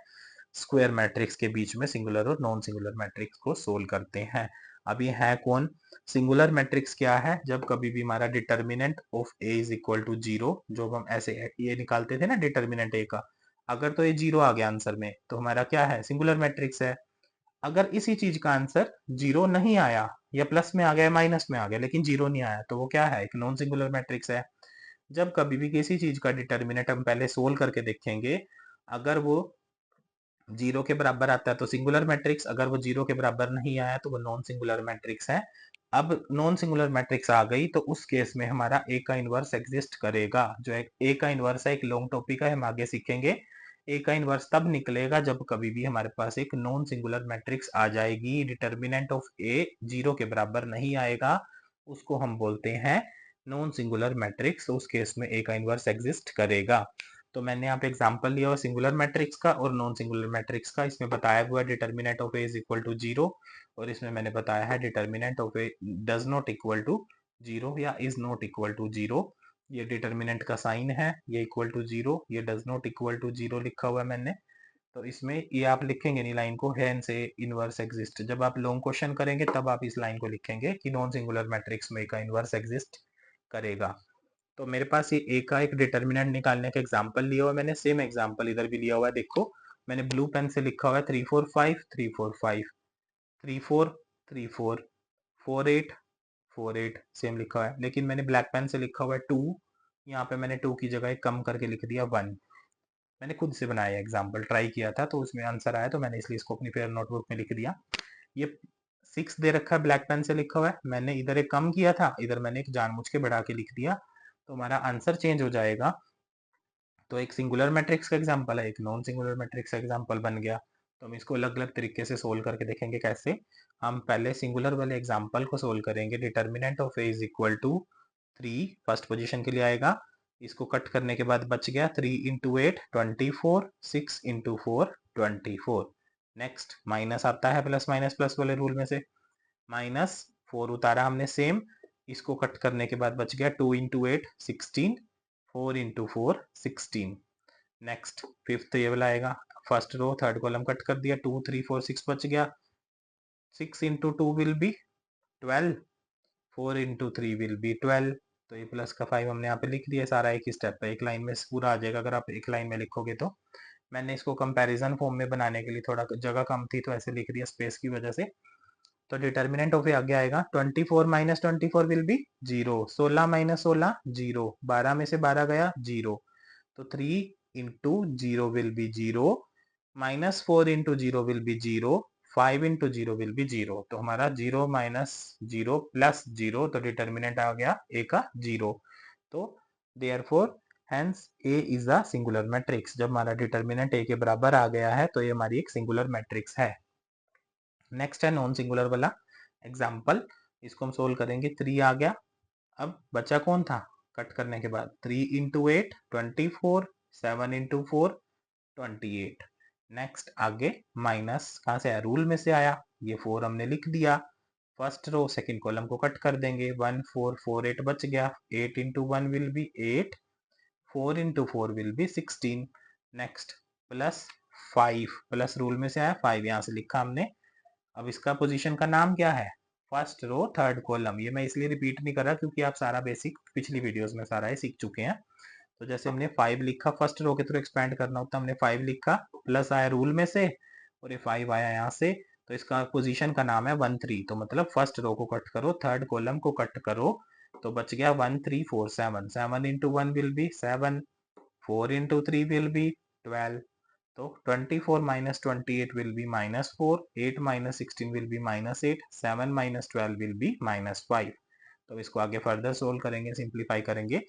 स्क्वायर मैट्रिक्स के बीच में, सिंगुलर और नॉन सिंगुलर मैट्रिक्स को सोल्व करते हैं। अब ये है कौन, सिंगुलर मैट्रिक्स क्या है, जब कभी भी हमारा determinant of A is equal to 0, जो हम ऐसे ये निकालते थे ना डिटर्मिनेंट ए का, अगर तो ये 0 आ गया आंसर में तो हमारा क्या है, सिंगुलर मैट्रिक्स है। अगर इसी चीज का आंसर 0 नहीं आया, या प्लस में आ गया माइनस में आ गया लेकिन 0 नहीं आया, तो वो क्या है, एक नॉन सिंगुलर मैट्रिक्स है। जब कभी भी किसी चीज का डिटर्मिनेंट हम पहले सोल्व करके देखेंगे, अगर वो 0 के बराबर आता है तो सिंगुलर मैट्रिक्स, अगर वो 0 के बराबर नहीं आया तो वो नॉन सिंगुलर मैट्रिक्स है। अब नॉन सिंगुलर मैट्रिक्स आ गई तो उस केस में हमारा ए का इनवर्स एग्जिस्ट करेगा। जो ए का इनवर्स है एक लॉन्ग टॉपिक है, हम आगे सीखेंगे। ए का इनवर्स तब निकलेगा जब कभी भी हमारे पास एक नॉन सिंगुलर मैट्रिक्स आ जाएगी, डिटर्मिनेंट ऑफ ए 0 के बराबर नहीं आएगा, उसको हम बोलते हैं नॉन सिंगुलर मैट्रिक्स। उस केस में ए का इनवर्स एग्जिस्ट करेगा। तो मैंने यहाँ पे एग्जांपल लिया हुआ सिंगुलर मैट्रिक्स का और नॉन सिंगुलर मैट्रिक्स का। इसमें बताया हुआ determinant of A is equal to 0, और इसमें मैंने बताया है determinant of A does not equal to 0 या इज नॉट इक्वल टू 0। ये डिटर्मिनेंट का साइन है, ये इक्वल टू 0, ये डज नॉट इक्वल टू 0 लिखा हुआ है मैंने। तो इसमें ये आप लिखेंगे नहीं लाइन को, हैंस ए इनवर्स एग्जिस्ट। जब आप लॉन्ग क्वेश्चन करेंगे तब आप इस लाइन को लिखेंगे कि नॉन सिंगुलर मैट्रिक्स में का इनवर्स एग्जिस्ट करेगा। तो मेरे पास ये ए का एक डिटर्मिनेंट निकालने का एग्जांपल लिया हुआ है मैंने, सेम एग्जांपल इधर भी लिया हुआ है। देखो मैंने ब्लू पेन से लिखा हुआ है 3 4 5 3 4 5 3 4 3 4 4 8 4 8 सेम लिखा हुआ है, लेकिन मैंने ब्लैक पेन से लिखा हुआ है 2, यहाँ पे मैंने 2 की जगह कम करके लिख दिया 1। मैंने खुद से बनाया एग्जाम्पल, ट्राई किया था तो उसमें आंसर आया, तो मैंने इसलिए इसको अपनी फेयर नोटबुक में लिख दिया। ये 6 दे रखा है, ब्लैक पेन से लिखा हुआ है, मैंने इधर एक कम किया था, इधर मैंने एक जानबूझ के बढ़ा के लिख दिया, तो हमारा आंसर चेंज हो जाएगा। तो एक सिंगुलर मैट्रिक्स का एग्जांपल है, एक नॉन सिंगुलर मैट्रिक्स का एग्जांपल बन गया। तो हम इसको अलग अलग तरीके से सोल्व करके देखेंगे कैसे। हम पहले सिंगुलर वाले एग्जांपल को सोल्व करेंगे। Determinant of A is equal to 3 first position के लिए आएगा, इसको कट करने के बाद बच गया 3 इंटू 8 24, 6 इंटू 4 24। नेक्स्ट माइनस आता है प्लस माइनस प्लस वाले रूल में से, माइनस 4 उतारा हमने सेम, इसको कट करने के बाद बच गया 2 इंटू 8 16, 4 इंटू 4 16। नेक्स्ट फिफ्थ ये वाला आएगा, first row third column cut कर दिया, 2 3 4 6 बच गया, 6 into 2 will be 12, 4 into 3 will be 12। तो ये प्लस का 5 हमने यहाँ पे लिख दिया, सारा एक ही स्टेप पे, एक लाइन में पूरा आ जाएगा अगर आप एक लाइन में लिखोगे तो। मैंने इसको कंपैरिजन फॉर्म में बनाने के लिए थोड़ा जगह कम थी तो ऐसे लिख दिया स्पेस की वजह से। तो डिटर्मिनेंट ऑफ ए आगे आएगा 24 माइनस 24 विल बी 0, 16 माइनस 16 0, 12 में से 12 गया 0, तो 3 into 0 will be 0, minus 4 into 0 will be 0, 5 into 0 will be 0। तो हमारा 0 माइनस 0 प्लस 0, तो डिटर्मिनेंट आ गया ए का 0। तो therefore hence A is a singular matrix. जब हमारा डिटर्मिनेंट ए के बराबर आ गया है तो ये हमारी एक सिंगुलर मैट्रिक्स है। नेक्स्ट है नॉन सिंगुलर वाला एग्जाम्पल, इसको हम सोल्व करेंगे। 3 आ गया, अब बचा कौन था कट करने के बाद, 3 इंटू 8 24, 7 इंटू 4 28। नेक्स्ट आगे माइनस कहाँ से आया, रूल में से आया, ये 4 हमने लिख दिया। फर्स्ट रो सेकंड कॉलम को कट कर देंगे, 1 4 4 8 बच गया, 8 into 1 will B 8, 4 into 4 will be 16। Next plus 5, plus rule में से आया 5 यहाँ से लिखा हमने। अब इसका पोजीशन का नाम क्या है, फर्स्ट रो थर्ड कॉलम। ये मैं इसलिए रिपीट नहीं कर रहा क्योंकि आप सारा बेसिक पिछली वीडियोस में सारा ही सीख चुके हैं। तो जैसे हमने 5 लिखा, फर्स्ट रो के थ्रू एक्सपेंड करना होता है, हमने 5 लिखा, प्लस आया रूल में से और ये 5 आया यहाँ से, तो इसका पोजीशन का नाम है 1 3। तो मतलब फर्स्ट रो को कट करो, थर्ड कॉलम को कट करो, तो बच गया 1 3 4 7, 7 into 1 will B 7, 4 into 3 will be 12। तो 24 minus 28 will be minus 4, 8 minus 16 will be minus 8, 7 minus 12 will be minus 5। तो इसको आगे फर्दर सोल्व करेंगे, सिंप्लीफाई करेंगे।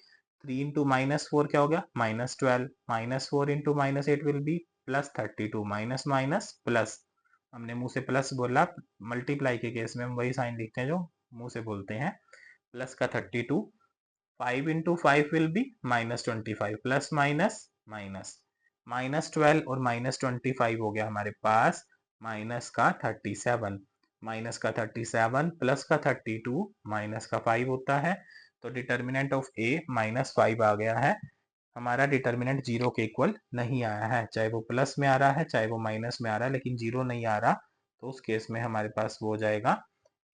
3 इंटू माइनस 4 क्या हो गया, minus 12, minus 4 into minus 8 will be plus 32, minus minus plus, हमने मुंह से प्लस बोला, मल्टीप्लाई के केस में हम वही साइन लिखते हैं जो मुंह से बोलते हैं, प्लस का 32, 5 into 5 will B minus 25, plus minus minus, minus 12 और माइनस 25 हो गया हमारे पास माइनस का 37, माइनस का 37 प्लस का 32 माइनस का 5 होता है। तो डिटर्मिनेंट ऑफ ए माइनस 5 आ गया है। हमारा डिटर्मिनेंट 0 के इक्वल नहीं आया है, चाहे वो प्लस में आ रहा है चाहे वो माइनस में आ रहा है, लेकिन 0 नहीं आ रहा। तो उस केस में हमारे पास वो हो जाएगा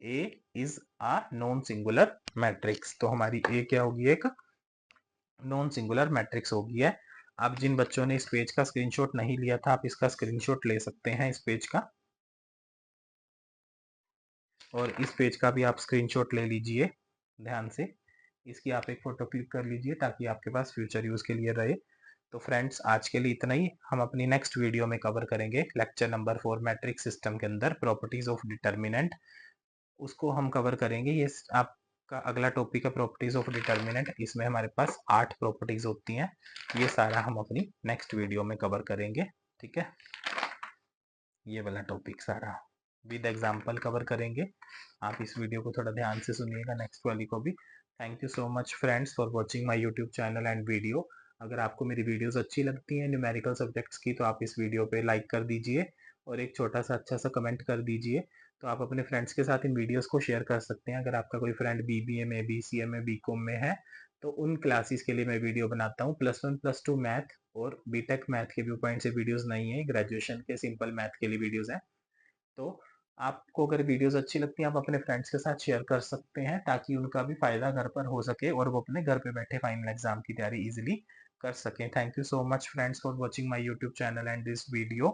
A is a non singular matrix. तो हमारी ए क्या होगी, एक नॉन सिंगुलर मैट्रिक्स होगी है। आप जिन बच्चों ने इस पेज का स्क्रीनशॉट नहीं लिया था, आप इसका स्क्रीनशॉट ले सकते हैं इस पेज का, और इस पेज का भी आप स्क्रीनशॉट ले लीजिए ध्यान से। इसकी आप एक फोटो क्लिक कर लीजिए ताकि आपके पास फ्यूचर यूज के लिए रहे। तो फ्रेंड्स आज के लिए इतना ही, हम अपनी नेक्स्ट वीडियो में कवर करेंगे लेक्चर नंबर 4 मैट्रिक्स सिस्टम के अंदर प्रॉपर्टीज ऑफ डिटर्मिनेंट, उसको हम कवर करेंगे। ये आपका अगला टॉपिक है प्रॉपर्टीज ऑफ डिटर्मिनेंट, इसमें हमारे पास 8 प्रॉपर्टीज होती हैं। ये सारा हम अपनी नेक्स्ट वीडियो में कवर करेंगे, ठीक है। ये वाला टॉपिक सारा विद एग्जाम्पल कवर करेंगे। आप इस वीडियो को थोड़ा ध्यान से सुनिएगा, नेक्स्ट वाली को भी। Thank you so much friends for watching my YouTube channel and video. अगर आपको मेरी वीडियोस अच्छी लगती हैं न्यूमेरिकल सब्जेक्ट्स की, तो आप इस वीडियो पे लाइक कर दीजिए और एक छोटा सा अच्छा सा कमेंट कर दीजिए। तो आप अपने फ्रेंड्स के साथ इन वीडियोस को शेयर कर सकते हैं। अगर आपका कोई फ्रेंड बीबीए में, बीसीए में, बीकॉम में है, तो उन क्लासेस के लिए मैं वीडियो बनाता हूँ। +1 +2 मैथ और बीटेक मैथ के व्यू पॉइंट से वीडियोस नहीं है, ग्रेजुएशन के सिंपल मैथ के लिए वीडियोस हैं। तो आपको अगर वीडियोस अच्छी लगती हैं, आप अपने फ्रेंड्स के साथ शेयर कर सकते हैं ताकि उनका भी फायदा घर पर हो सके और वो अपने घर पे बैठे फाइनल एग्जाम की तैयारी इजीली कर सकें। Thank you so much friends for watching my YouTube channel and this video.